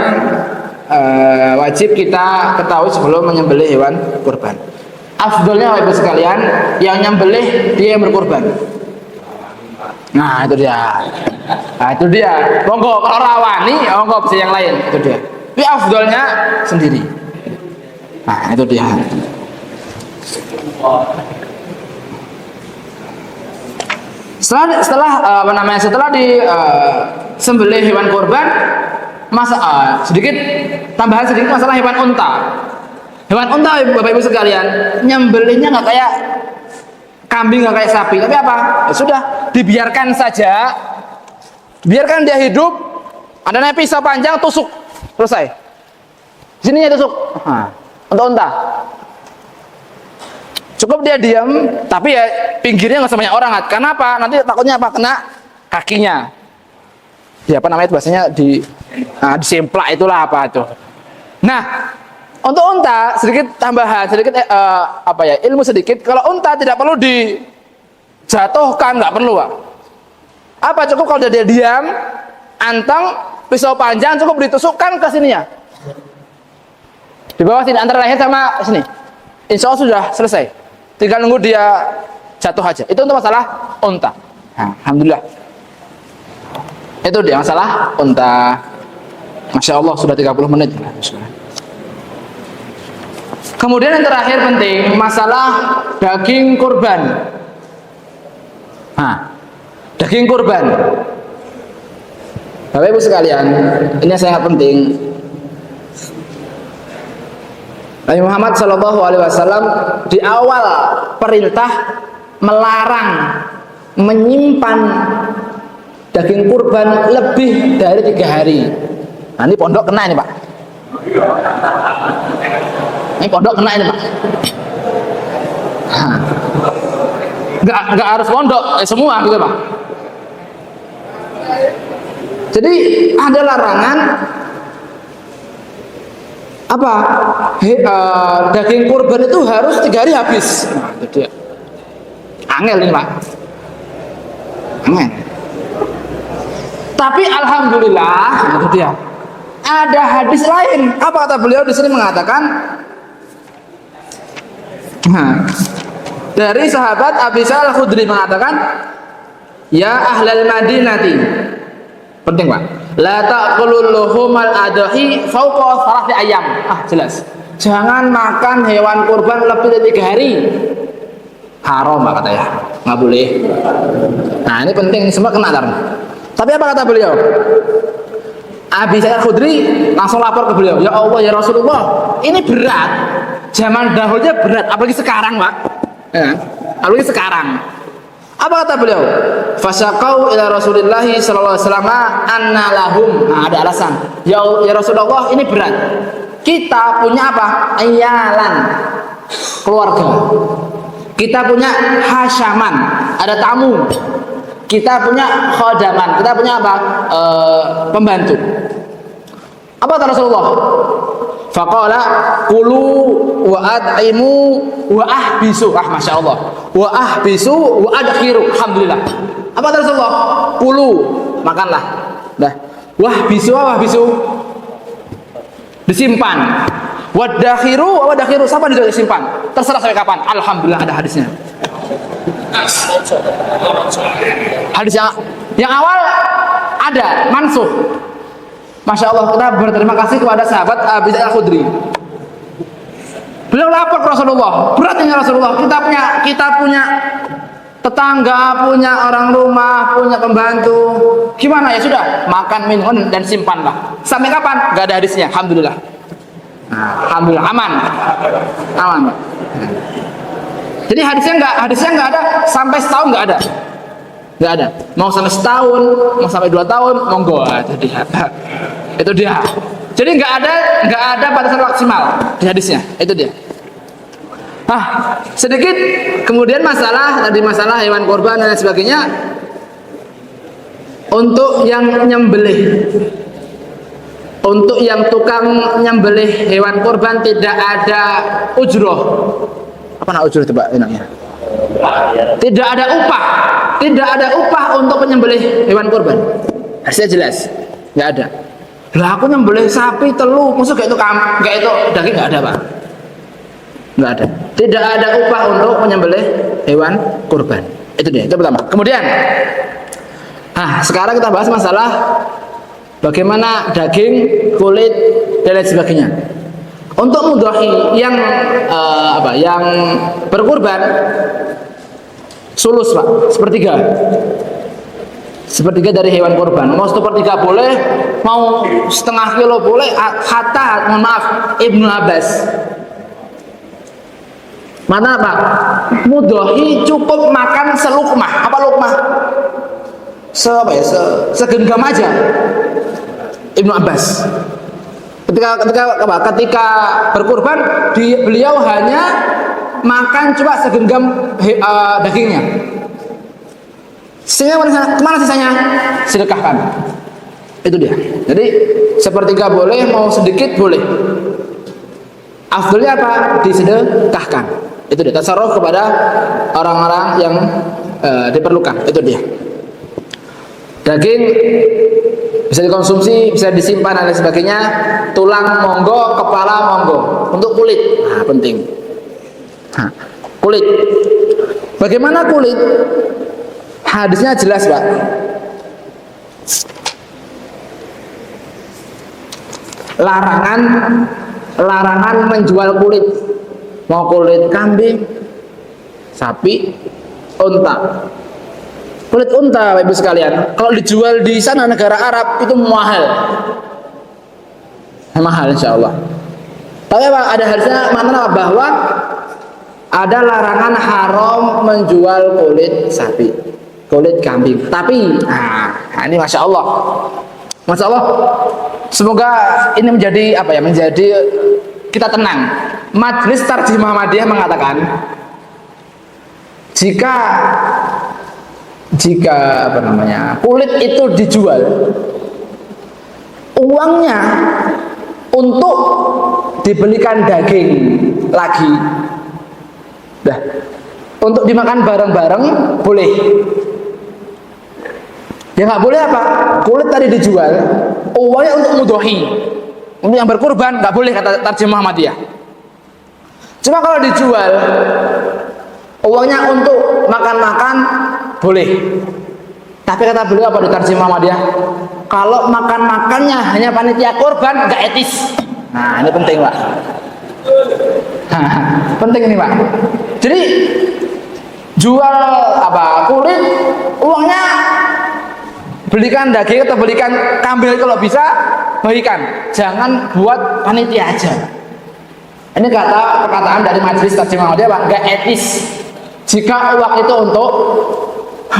wajib kita ketahui sebelum menyembelih hewan kurban. Afdolnya Ibu sekalian, yang nyembelih dia yang berkurban. Nah itu dia. Nah itu dia. Monggo kalau rawani, monggo bisa yang lain. Itu dia. Tapi afdolnya sendiri. Nah itu dia. Setelah di sembelih hewan kurban, sedikit tambahan sedikit masalah hewan unta. Hewan unta Bapak Ibu sekalian, nyembelihnya nggak kayak kambing, nggak kayak sapi, tapi apa? Ya sudah, dibiarkan saja, biarkan dia hidup. Ada naik pisau panjang, tusuk, selesai. Sininya tusuk. Nah, untuk unta. Cukup dia diam, tapi ya pinggirnya nggak sebanyak orang. Kenapa? Nanti takutnya apa? Kena kakinya. Ya apa namanya itu bahasanya disemplak itulah apa itu. Nah, untuk unta sedikit tambahan, sedikit ilmu sedikit. Kalau unta tidak perlu dijatuhkan, nggak perlu, Pak. Apa cukup kalau dia diam, anteng, pisau panjang cukup ditusukkan ke sininya. Di bawah sini antara leher sama sini. Insya Allah sudah selesai. Tinggal nunggu dia jatuh aja. Itu untuk masalah unta. Nah, alhamdulillah. Itu dia masalah unta. Masya Allah sudah 30 menit. Kemudian yang terakhir penting, masalah daging kurban. Nah, daging kurban. Bapak Ibu sekalian, ini sangat penting. Nabi Muhammad SAW di awal perintah melarang menyimpan daging kurban lebih dari 3 hari. Nah, ini pondok kena ini, Pak. Ini pondok kena ini, Pak. Nggak harus pondok, semua gitu, Pak. Jadi ada larangan apa? Daging kurban itu harus 3 hari habis. Nah, itu dia. Angel ini, Pak. Angel. Tapi alhamdulillah, itu dia. Ada hadis lain. Apa kata beliau di sini mengatakan? Dari sahabat Abi Sa'id Al-Khudri mengatakan, ya ahlal Madinati. Penting, Pak. La ta'kulul luhumal adahi fauqa 3 ayam. Jelas. Jangan makan hewan kurban lebih dari 3 hari. Haram, Pak, katanya. Nggak boleh. Nah, ini penting, semua kena tar. Tapi apa kata beliau? Abi Sa'id Al-Khudri langsung lapor ke beliau, ya Allah ya Rasulullah, ini berat. Zaman dahulunya berat, apalagi sekarang, Pak. Ya, apalagi sekarang. Apa kata beliau? Fasyaqau ila Rasulillahi sallallahu alaihi wasallam anna lahum. Nah, ada alasan. Ya Rasulullah, ini berat. Kita punya apa? Ayalan, keluarga. Kita punya hasyaman, ada tamu. Kita punya khodaman, kita punya apa? Pembantu. Apa kata Rasulullah? Faqala kulu wa ad'imu wa ahbisu. Masya Allah. Wa ahbisu wa adkhiru. Alhamdulillah. Apa kata Rasulullah? Kulu, makanlah. Dah. Wahbisu, wahbisu. Disimpan. Wadakhiru, wadakhiru. Siapa disimpan? Terserah sampai kapan. Alhamdulillah ada hadisnya. Hadis yang awal ada mansuh. Masya Allah, kita berterima kasih kepada sahabat Abi Sa'id Al-Khudri. Beliau lapor ke Rasulullah, beratnya Rasulullah, kita punya tetangga, punya orang rumah, punya pembantu. Gimana? Ya sudah, makan, minum dan simpanlah. Sampai kapan? Gak ada hadisnya. Alhamdulillah. Nah, alhamdulillah aman. Aman. Jadi hadisnya nggak ada, sampai setahun nggak ada. Mau sampai setahun, mau sampai 2 tahun, monggo. Itu dia. Jadi nggak ada batasan maksimal di hadisnya. Itu dia. Sedikit kemudian masalah hewan kurban dan lain sebagainya. Untuk yang nyembelih, untuk yang tukang nyembelih hewan kurban tidak ada ujroh. Apa nak ujroh itu Pak enaknya? Tidak ada upah untuk penyembelih hewan kurban. Hasilnya jelas, nggak ada. Lah aku nyembelih sapi telu, maksud kayak itu daging nggak ada Pak? Nggak ada. Tidak ada upah untuk menyembelih hewan kurban. Itu dia, itu pertama. Kemudian, sekarang kita bahas masalah bagaimana daging, kulit, dan lain sebagainya. Untuk mudhahi yang yang berkurban sulus Pak, sepertiga dari hewan kurban. Mau 1/3 boleh, mau setengah kilo boleh. Mohon maaf, Ibnu Abbas. Mana Pak? Mudhahi cukup makan selukmah. Apa lukmah? Segenggam aja. Ibnu Abbas. Ketika berkurban, beliau hanya makan cuma segenggam dagingnya. Kemana sisanya? Sedekahkan. Itu dia. Jadi 1/3 boleh, mau sedikit boleh. Afdalnya apa? Disedekahkan. Itu dia. Tasarruf kepada orang-orang yang diperlukan. Itu dia. Daging bisa dikonsumsi, bisa disimpan dan lain sebagainya. Tulang monggo, kepala monggo. Untuk kulit, penting. Kulit. Bagaimana kulit? Hadisnya jelas Pak. Larangan menjual kulit. Mau kulit kambing, sapi, unta. Kulit unta Bapak Ibu sekalian, kalau dijual di sana negara Arab itu mahal insya Allah. Tapi Pak, ada hadisnya mana bahwa ada larangan haram menjual kulit sapi, kulit kambing. Tapi ini masya Allah, semoga ini menjadi menjadi kita tenang. Majelis Tarjih Muhammadiyah mengatakan jika kulit itu dijual, uangnya untuk dibelikan daging lagi, untuk dimakan bareng-bareng boleh. Ya nggak boleh apa? Kulit tadi dijual, uangnya untuk mudhahi, untuk yang berkurban nggak boleh, kata Tarjih Muhammadiyah. Cuma kalau dijual, uangnya untuk makan-makan boleh. Tapi kata beliau apa di Tarjih Muhammadiyah? Kalau makan-makannya hanya panitia kurban nggak etis. Ini penting Pak. Penting ini Pak. Jadi jual kulit, uangnya belikan daging atau belikan kambing kalau bisa, bagikan. Jangan buat panitia aja. Ini perkataan dari Majelis Tarjih Muhammadiyah Pak, nggak etis jika uang itu untuk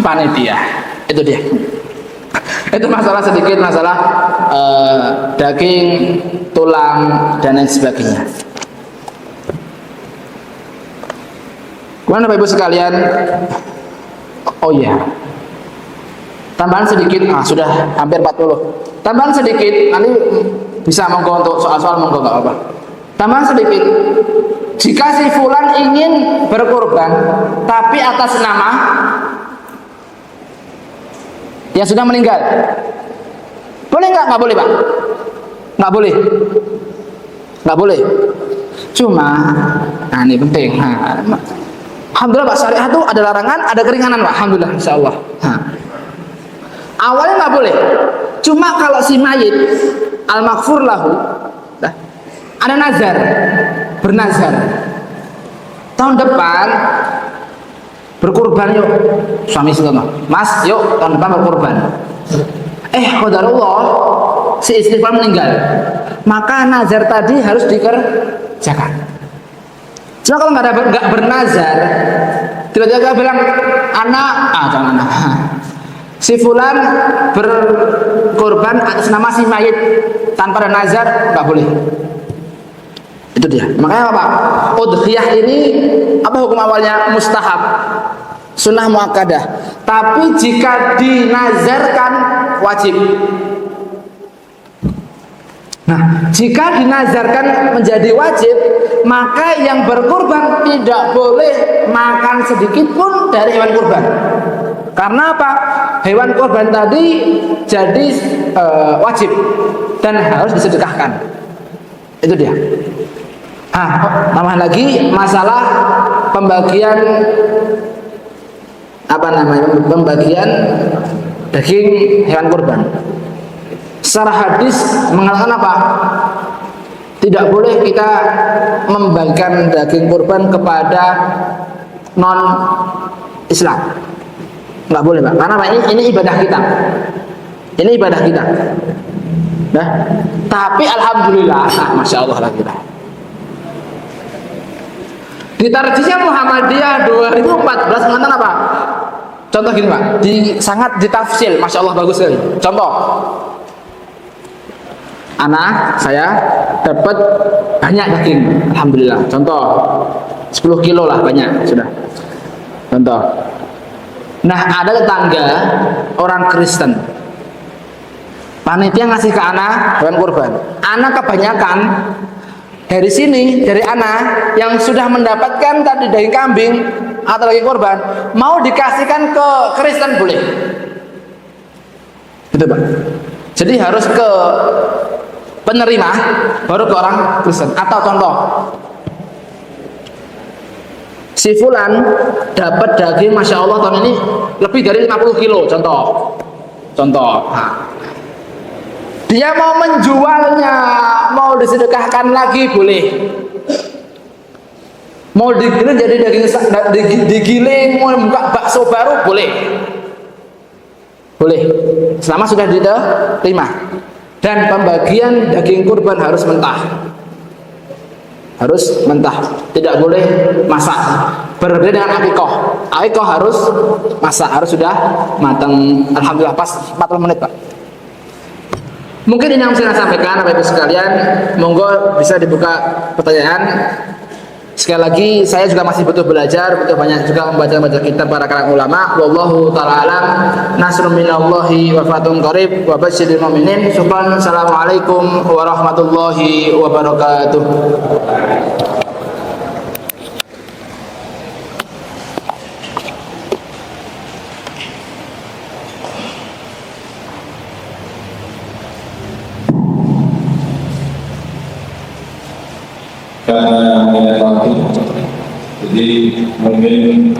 panitia. Itu dia. Itu masalah sedikit, masalah daging, tulang dan lain sebagainya. Kemudian Bapak Ibu sekalian, tambahan sedikit, sudah hampir 40. Tambahan sedikit, nanti bisa monggo untuk soal-soal monggo nggak apa-apa. Tambahan sedikit, jika si fulan ingin berkurban tapi atas nama yang sudah meninggal, boleh nggak? Nggak boleh Pak, nggak boleh, nggak boleh. Cuma, ini penting. Alhamdulillah Pak, syariah itu ada larangan, ada keringanan Pak. Alhamdulillah, insya Allah. Awalnya nggak boleh. Cuma kalau si mayit al-maghfur lahu, ada nazar, bernazar, tahun depan berkurban yuk, suami istri Mas, yuk tahun depan berkurban. Qadarullah si istighfar meninggal, maka nazar tadi harus dikerjakan. Cuma kalau nggak bernazar, tiba-tiba bilang jangan si fulan berkorban atas nama si mayit tanpa ada nazar, nggak boleh. Itu dia. Makanya apa? Udhiyah ini apa hukum awalnya? Mustahab, sunnah muakkadah. Tapi jika dinazarkan wajib. Nah, jika dinazarkan menjadi wajib, maka yang berkurban tidak boleh makan sedikit pun dari hewan kurban. Karena apa? Hewan kurban tadi jadi wajib dan harus disedekahkan. Itu dia. Tambah lagi masalah pembagian pembagian daging hewan kurban. Secara hadis mengatakan apa? Tidak boleh kita membagikan daging kurban kepada non Islam. Nggak boleh, Pak. Karena ini ibadah kita. Ini ibadah kita. Nah, tapi alhamdulillah, masya Allah lah kita. Di tarjihnya Muhammadiyah 2014 mengatakan apa? Contoh gini, Pak. Sangat ditafsir, masya Allah bagus sekali. Contoh, anak saya dapat banyak daging, alhamdulillah. Contoh, 10 kilo lah banyak sudah. Contoh. Nah, ada tetangga orang Kristen, panitia ngasih ke anak hewan kurban. Anak kebanyakan dari sini, dari anak yang sudah mendapatkan tadi daging kambing atau daging kurban, mau dikasihkan ke Kristen boleh. Gitu, Pak. Jadi harus ke penerima baru ke orang Kristen. Atau contoh, si fulan dapat daging masya Allah tahun ini lebih dari 50 kilo. Contoh. Dia mau menjualnya, mau disedekahkan lagi boleh. Mau digiling jadi daging digiling, mau buka bakso baru boleh. Boleh. Selama sudah diterima. Dan pembagian daging kurban harus mentah. Harus mentah, tidak boleh masak. Berbeda dengan akikoh. Akikoh harus masak, harus sudah matang. Alhamdulillah pas 40 menit, Pak. Mungkin ini yang saya sampaikan, Bapak Ibu sekalian. Monggo bisa dibuka pertanyaan. Sekali lagi, saya juga masih butuh belajar, butuh banyak juga membaca kitab para kalangan ulama. Wallahu ta'ala alam. Nasrun minallahi wa fatun qarib wa basyiril mu'minin. Syukran. Assalamualaikum warahmatullahi wabarakatuh. Karena mengenai waktu, jadi mungkin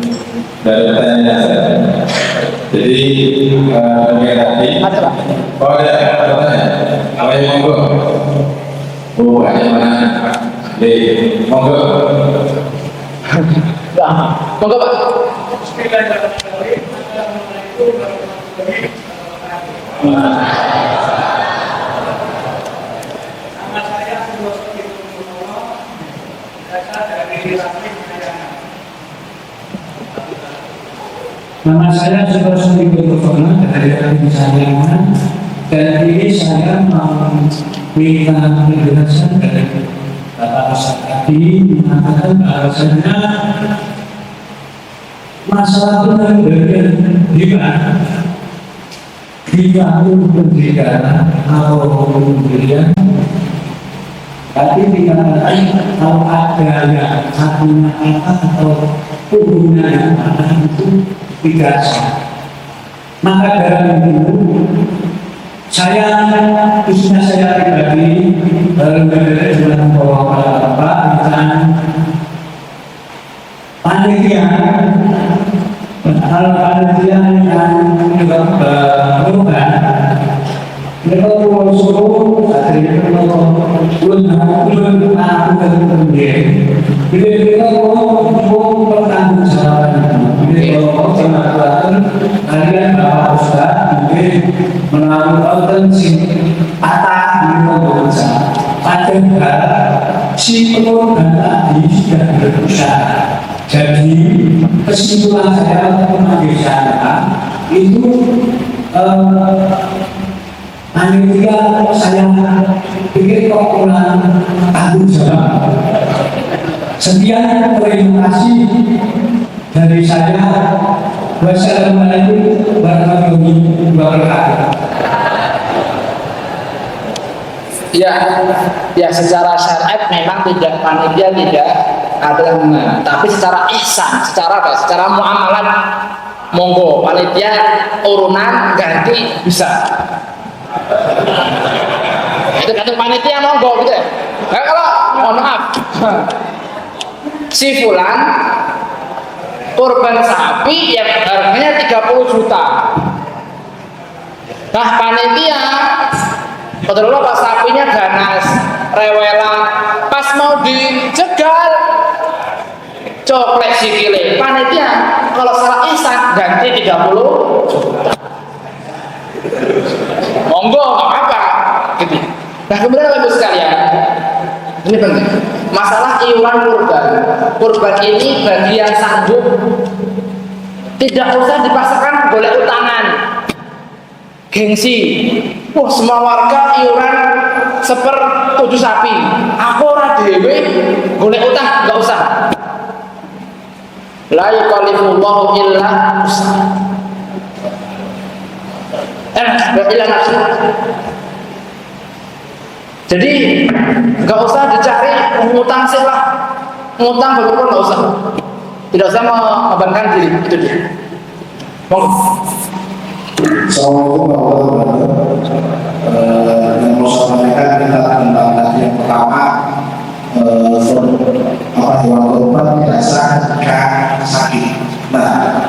dari pertanyaan saya. Jadi mungkin nanti, oh ada pertanyaan, apa yang monggo? Oh ada mana? Di monggo. Monggo, Pak. Nama saya Subasuri Berkona dari Misalnya, dan ini saya mau minta penjelasan dari Bapak Ustaz tadi mengatakan bahwasanya masalah benar-benar di mana kita memberikan atau pemberian. Tapi dikatakan kalau ada yang satunya atau hubungannya itu tidak sah. Maka dari itu saya khususnya saya pribadi benar-benar dengan bahwa Bapak tentang panitia yang juga berubah. Mereka suruh dari kalian Bapak Ustaz melakukan patah di membaca padahal si pengorban tadi sudah berusaha. Jadi kesimpulan saya untuk mengambil sana itu panitia saya pikir kok kurang tanggung jawab. Sekian, terima kasih dari saya. Wassalamualaikum warahmatullahi wabarakatuh. Ya secara syariat memang tidak, panitia tidak ada yang mengenal. Tapi secara ihsan, secara apa? Secara muamalah, monggo panitia urunan ganti bisa. Itu kata panitia monggo gitu ya. Nah, kalau mohon maaf, si fulan korban sapi yang harganya 30 juta. Nah panitia padahal pas sapinya ganas, rewelan, pas mau dijegal coklek sikile. Panitia kalau salah ihsan ganti 30 juta. Monggo nggak apa-apa gitu. Nah kemudian Bapak sekalian, ini penting. Masalah iuran kurban. Kurban ini bagi yang sanggup tidak usah dipaksakan golek utangan. Gengsi. Wah, semua warga iuran 1/7 sapi. Aku ora dhewe golek utang, enggak usah. La yukallifullahu illa usaha. Illa nafsu. Jadi nggak usah dicari ngutang sih lah, ngutang betul nggak usah, tidak usah membebankan diri, itu dia. Assalamualaikum warahmatullahi wabarakatuh. Yang mau saya sampaikan kita tentang tadi yang pertama, hewan kurban biasa jika sakit. Nah,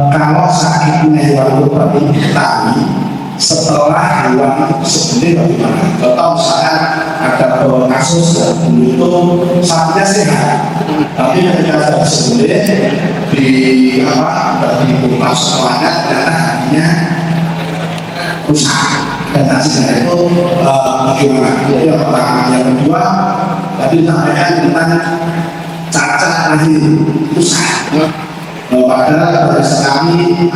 kalau sakitnya hewan kurban ini diketahui setelah hewan itu disembelih bagaimana? Contoh misalnya ada kasus dulu itu sapinya sehat, tapi ketika sudah disembelih dikupas semuanya ternyata hatinya rusak dan hasilnya itu bagaimana? Itu yang pertama. Yang kedua tadi sampaikan tentang cacat lahir rusak. Padahal pada sekali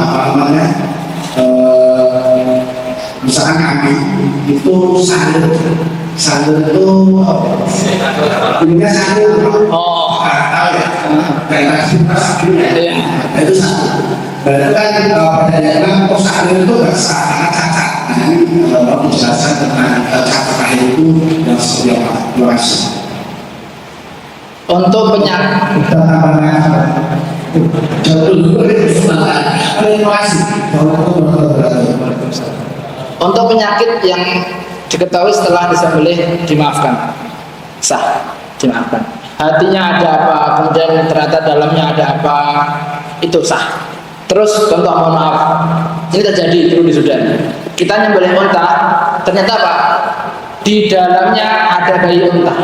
misalkan kami itu sandur itu punya sandur tahu ya kayak itu sandur. Berarti kan pada yang sandur itu nggak sangat cacat. Nah ini menjelaskan tentang cacat lahir itu yang seperti apa. Terima kasih. Untuk penyakit untuk penyakit yang diketahui setelah disembelih dimaafkan, sah, dimaafkan. Hatinya ada apa, kemudian ternyata dalamnya ada apa, itu sah. Terus contoh, mohon maaf, ini terjadi dulu di Sudan. Kita nyembelih unta, ternyata apa? Di dalamnya ada bayi unta.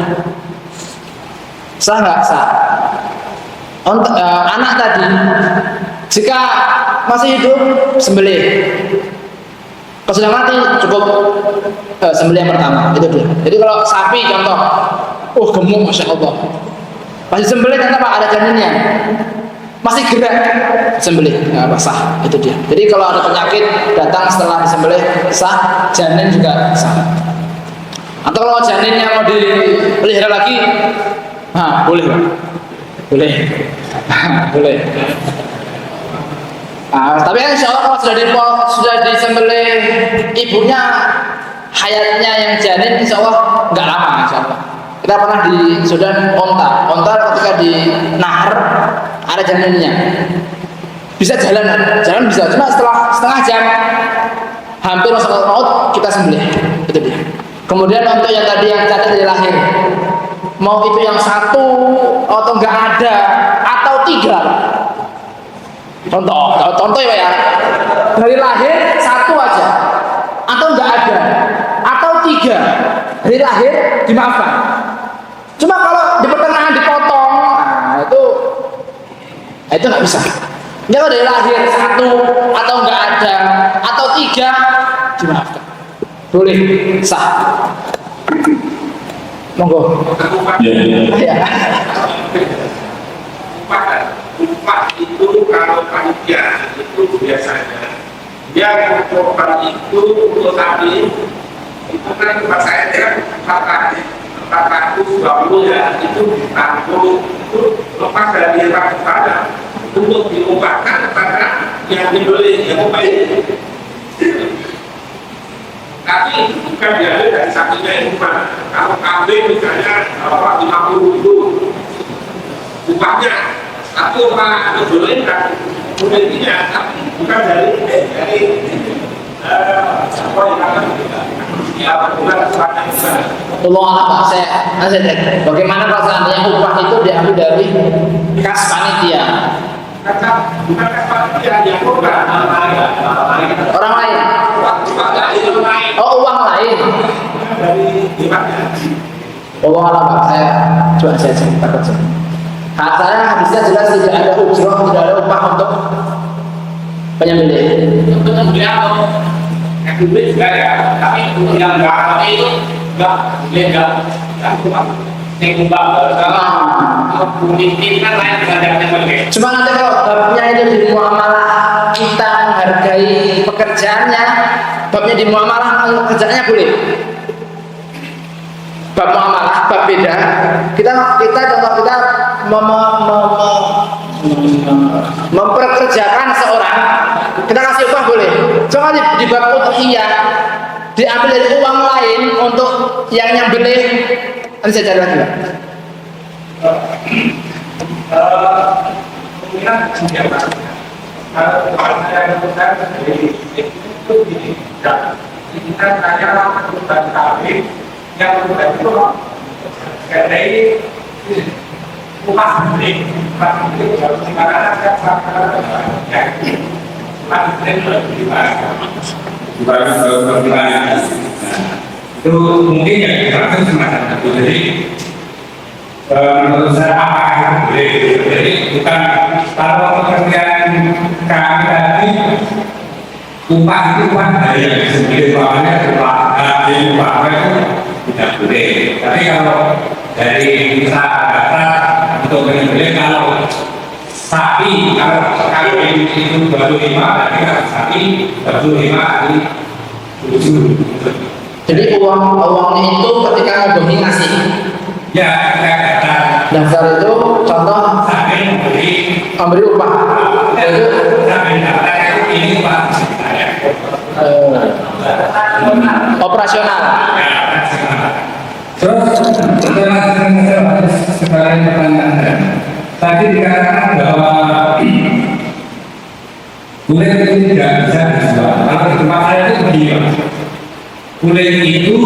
Sah nggak? Sah. Anak tadi jika masih hidup sembelih, kalau sudah mati cukup sembelih yang pertama, itu dia. Jadi kalau sapi contoh, gemuk masya Allah, masih sembelih ternyata apa? Ada janinnya, masih gerak, sembelih, apa sah, itu dia. Jadi kalau ada penyakit datang setelah disembelih sah, janin juga sah. Atau kalau janinnya mau dipelihara lagi, boleh Pak. Boleh. Boleh. Tapi insya Allah kalau sudah disembelih ibunya, hayatnya yang janin insya Allah nggak lama insya Allah. Kita pernah di Sudan onta ketika di nahar ada janinnya, bisa jalan bisa, cuma setelah setengah jam hampir masuk maut kita sembelih, itu dia. Kemudian untuk yang tadi yang cacat dari lahir, mau itu yang satu atau enggak ada atau 3, contoh ya, dari lahir 1 aja atau enggak ada atau 3 dari lahir dimaafkan. Cuma kalau di pertengahan dipotong, itu nggak bisa. Kalau dari lahir 1 atau enggak ada atau 3 dimaafkan, boleh, sah. Monggo. Ya. Upah itu kalau panitia itu biasanya yang korban itu untuk sapi itu kan tempat saya kan pakai 420 ya itu ditanggung, itu lepas dari ratusan untuk diubahkan kepada yang dibeli, yang baik. Tapi itu bukan diambil dari satunya rumah. Kalau kambing misalnya 50 itu upahnya, tapi upah dibeli dan pemiliknya, tapi bukan dari Allah Pak, saya bagaimana kalau seandainya upah itu diambil dari kas panitia? Bukan kas panitia, yang bukan Orang lain? Oh, uang lain. dari dimaknya. Allah Pak, saya takut saya. Saya hadisnya jelas tidak ada ujroh, tidak ada upah untuk penyembelih. Penyembelih atau ekibrit juga ya, tapi yang nggak itu nggak legal, nggak cuma sekumbang. Kalau politik kan lain dengan yang penyembelih. Cuma nanti kalau babnya itu di muamalah kita menghargai pekerjaannya, babnya di muamalah pekerjaannya boleh. Bab muamalah, bab beda. Kita contoh kita memperkerjakan seorang, kita kasih upah boleh. Cuma di bab udhiyah diambil dari uang lain untuk yang nyembelih. Nanti saya cari lagi, Pak. Kemungkinan siapa? Kalau saya lakukan itu gini, kita tanya lakukan kami yang sudah itu dari upah beli, upah beli harus dikatakan itu mungkin ya kita semacam itu. Jadi menurut saya apa itu boleh. Jadi bukan kalau pekerjaan kami tadi upah itu kan dari yang disebut upahnya upah itu tidak boleh. Tapi kalau dari usaha data untuk menyembelih, kalau sapi, kalau kambing itu 25, berarti kalau sapi 25 kali 7. Jadi uangnya itu ketika ngebagi ngasih. Ya, Daftar itu contoh sapi memberi upah. Itu sapi daftar ini upah. operasional. Terus sebagai pertanyaan tadi dikatakan bahwa kulit itu tidak bisa dijual. Kalau di tempat saya itu begini, kulit itu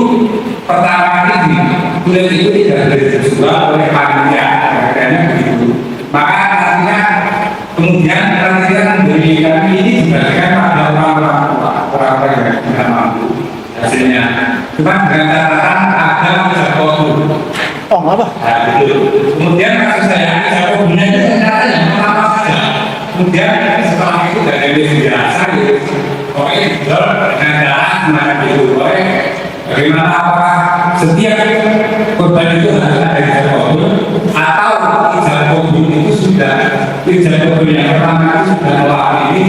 pertama kali kulit itu tidak boleh dijual oleh panitia, harganya begitu. Maka artinya kemudian panitia memberi kami ini diberikan pada orang-orang yang tidak mampu. Hasilnya cuma dengan catatan ada menjaga. Oh, apa? Nah, gitu. Kemudian kasus saya punya itu ternyata yang pertama saja. Kemudian setelah itu dari biasa gitu. Pokoknya jual dengan jalan semacam itu. Pokoknya bagaimana apakah setiap korban itu harus ada ijazah kabul atau ijazah kabul itu sudah ijazah kabul yang pertama itu sudah mewakili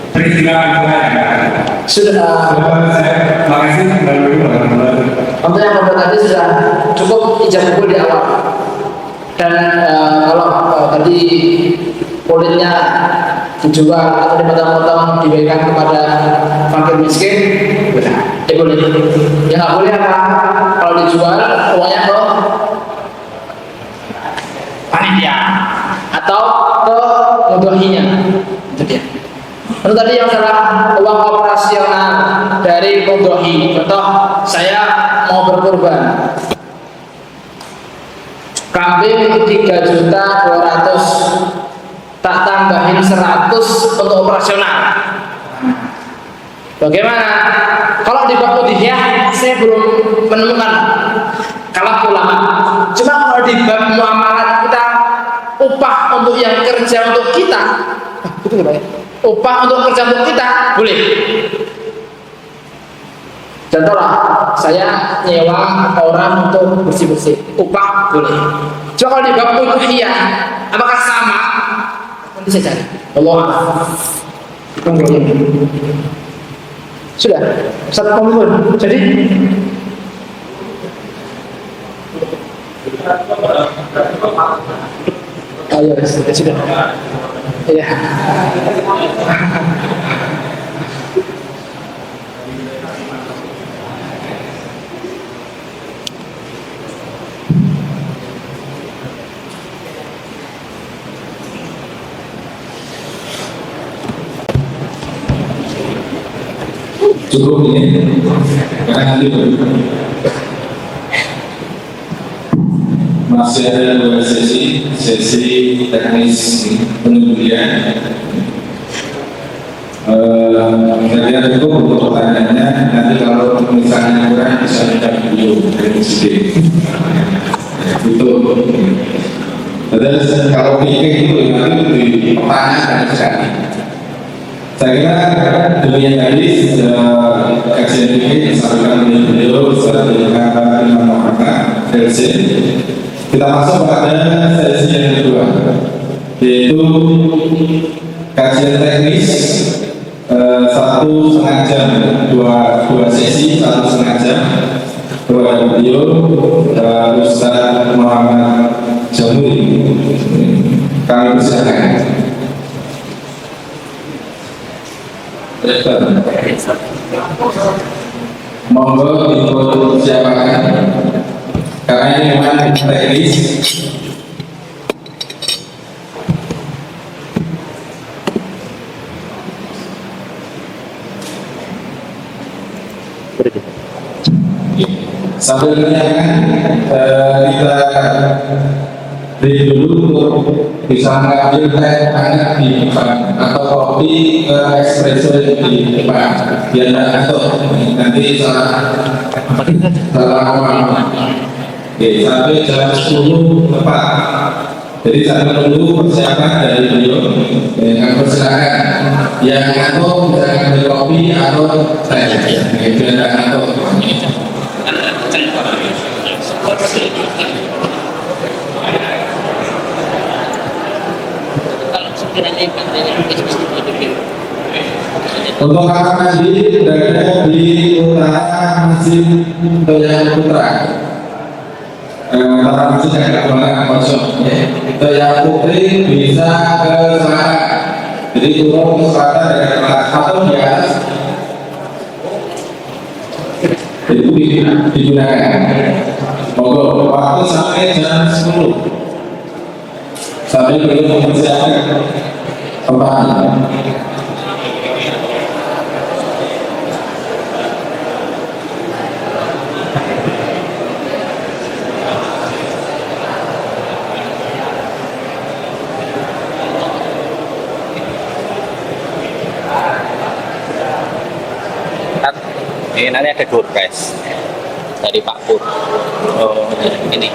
peristiwa itu Sudah. makasih Untuk yang kedua tadi sudah cukup ijazah kabul di awal. Dan kalau tadi kulitnya dijual atau dipotong-potong diberikan kepada fakir miskin, boleh. Yang nggak boleh apa? Kalau dijual uangnya ke panitia atau ke mudhohinya. Itu dia. Lalu tadi yang salah uang operasional dari mudhohi. Contoh saya mau berkurban. Kambing 3.200.000, tak tambahin 100 untuk operasional. Bagaimana? Kalau di bab udhiyah saya belum menemukan kalam ulama. Cuma kalau di bab muamalat kita upah untuk yang kerja untuk kita, itu ya? Upah untuk kerja untuk kita boleh. Contohlah, saya nyewa orang untuk bersih-bersih, upah boleh. Cuma kalau di bab udhiyah, apakah sama? Nanti saya cari. Allah. Sudah, Ustaz Komun. Jadi Ayo, sudah. Iya. Cukup ini, karena nanti masih ada 2 sesi teknis pengundian. Kalian itu untuk pertanyaannya nanti kalau misalnya kurang bisa minta video dari sini. Itu. Terus kalau pikir itu nanti di pertanyaan sekali. Saya kira demikian tadi kajian ini disampaikan oleh beliau beserta dengan Imam Muhammad LC. Kita masuk pada sesi yang kedua, yaitu kajian teknis 1,5 jam, dua sesi 1,5 jam kepada beliau Ustaz Muhammad Jamuri. Kami persilakan. Monggo dipersiapkan karena ini memang teknis. Sambil menyiapkan kita break dulu untuk bisa mengambil teh hangat di depan atau kopi espresso di depan biar tidak ngantuk, nanti salah ngomong. Oke, sampai jam 10 tepat. Jadi sambil menunggu persiapan dari beliau, dengan persilakan yang ngantuk bisa ambil kopi atau teh biar tidak ngantuk. Untuk kamar mandi berada di utara Masjid Toyang Putra. Kamar masjid yang agak kosong. Toyang Putri bisa ke selatan. Jadi turun ke selatan dari kelas 1 di atas. Itu digunakan. Monggo waktu sampai jam 10. Sampai beliau mempersiapkan tempatnya. Ini nanti ada door prize dari Pak Pur. Oh, ini.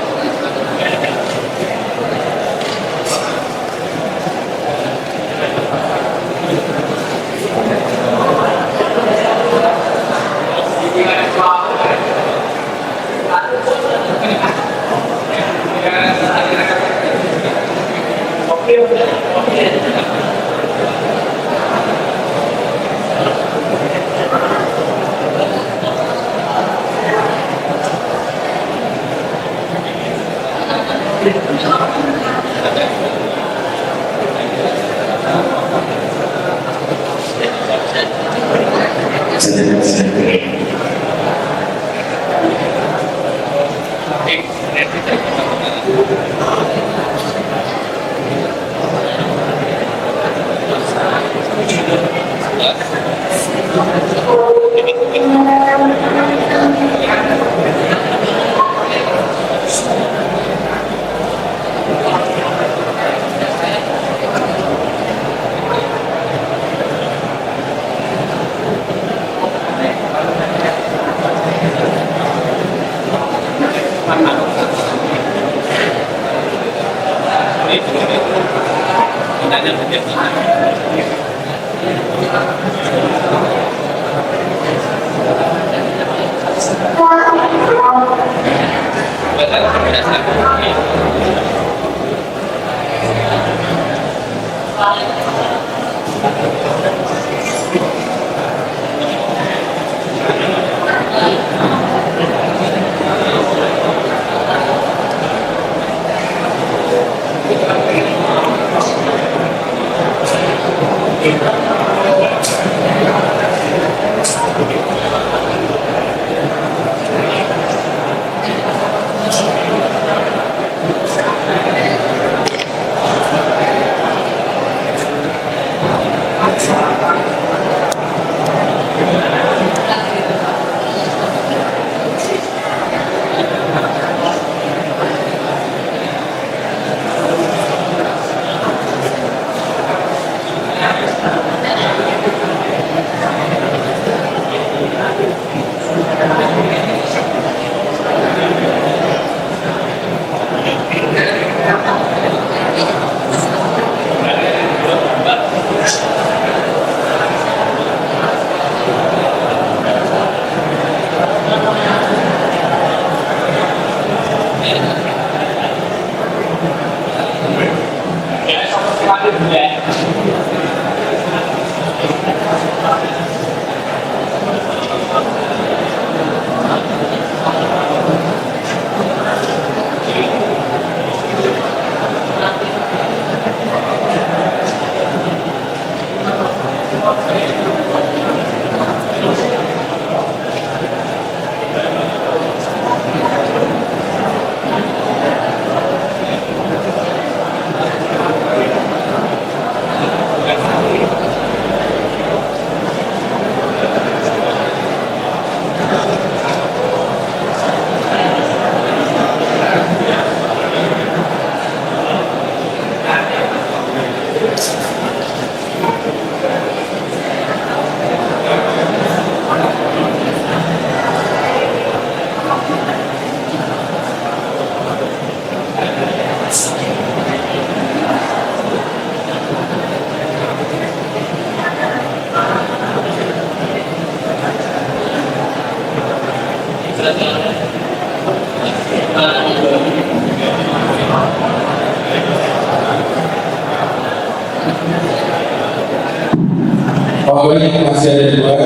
Pokoknya masih ada dua,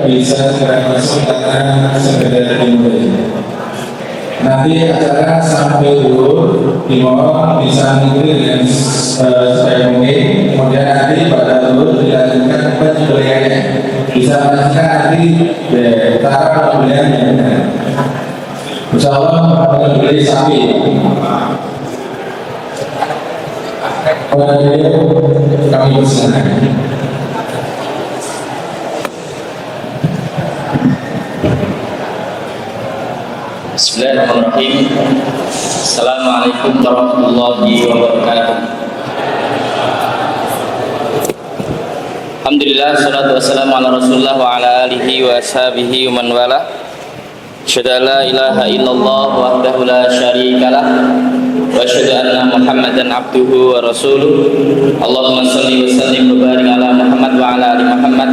bisa segera masuk karena sekedar dimulai. Nanti acara sampai dulu di mall bisa mengikuti dengan sebaik mungkin. Kemudian nanti pada dulu dilanjutkan penyembelihannya. Bisa pastikan nanti cara pembeliannya. Insya Allah penyembeli sapi. Pada video kami bersenang. Bismillahirrahmanirrahim. Assalamualaikum warahmatullahi wabarakatuh. Alhamdulillah, salatu wassalamu ala Rasulullah wa ala alihi wa ashabihi wa man wala. Asyhadu an la ilaha illallah wahdahu la syarikalah wa asyhadu anna Muhammadan abduhu wa rasuluh. Allahumma shalli wa sallim wa barik ala Muhammad wa ala ali Muhammad.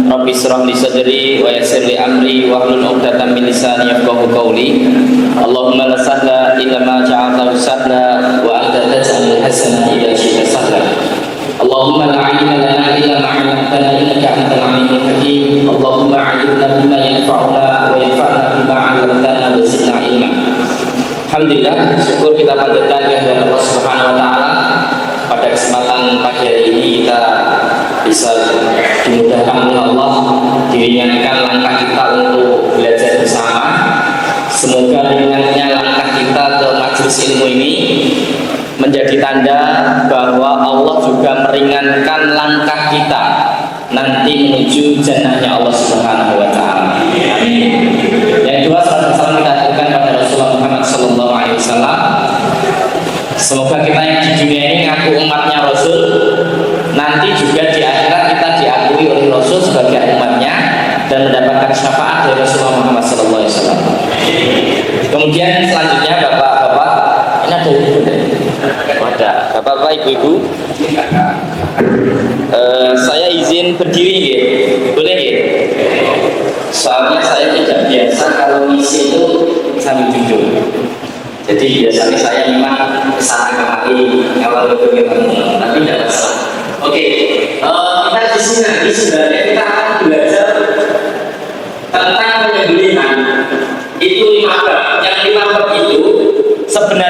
Rabbi shrah li sadri wa yassir li amri wa hlul 'uqdatam min lisani yafqahu qawli. Allahumma la sahla illa ma ja'altahu sahla wa anta taj'alul hasana idza syi'ta sahla. Allahumma la 'ilma lana illa ma 'allamtana innaka antal 'alimul hakim. Allahumma 'allimna bima yanfa'una wa yanfa'na bima 'allamtana wa zidna ilma. Alhamdulillah, syukur kita panjatkan kehadirat Allah Subhanahu wa taala. Pada kesempatan pagi hari ini kita bisa dimudahkan oleh Allah, diringankan langkah kita untuk belajar bersama. Semoga ringannya langkah kita ke majelis ilmu ini menjadi tanda bahwa Allah juga meringankan langkah kita nanti menuju jannahnya Allah Subhanahu wa taala. Amin. Yang kedua, salam kita aturkan pada Rasulullah Muhammad sallallahu alaihi wasallam. Semoga kita yang di dunia ini ngaku umatnya Rasul, nanti juga di akhirat kita diakui oleh Rasul sebagai umatnya dan mendapatkan syafaat dari Rasulullah Muhammad sallallahu alaihi wasallam. Kemudian selanjutnya Bapak-bapak, ini ada ibu ada Bapak-bapak, Ibu-ibu, saya izin berdiri ya, boleh ya? Soalnya saya tidak biasa kalau ngisi itu sambil duduk. Jadi biasanya saya memang kesana kemari kalau itu ketemu, tapi tidak masalah. Oke, kita di sini nanti sebenarnya kita akan belajar tentang penyembelihan. Itu 5 bab. Yang 5 bab itu sebenarnya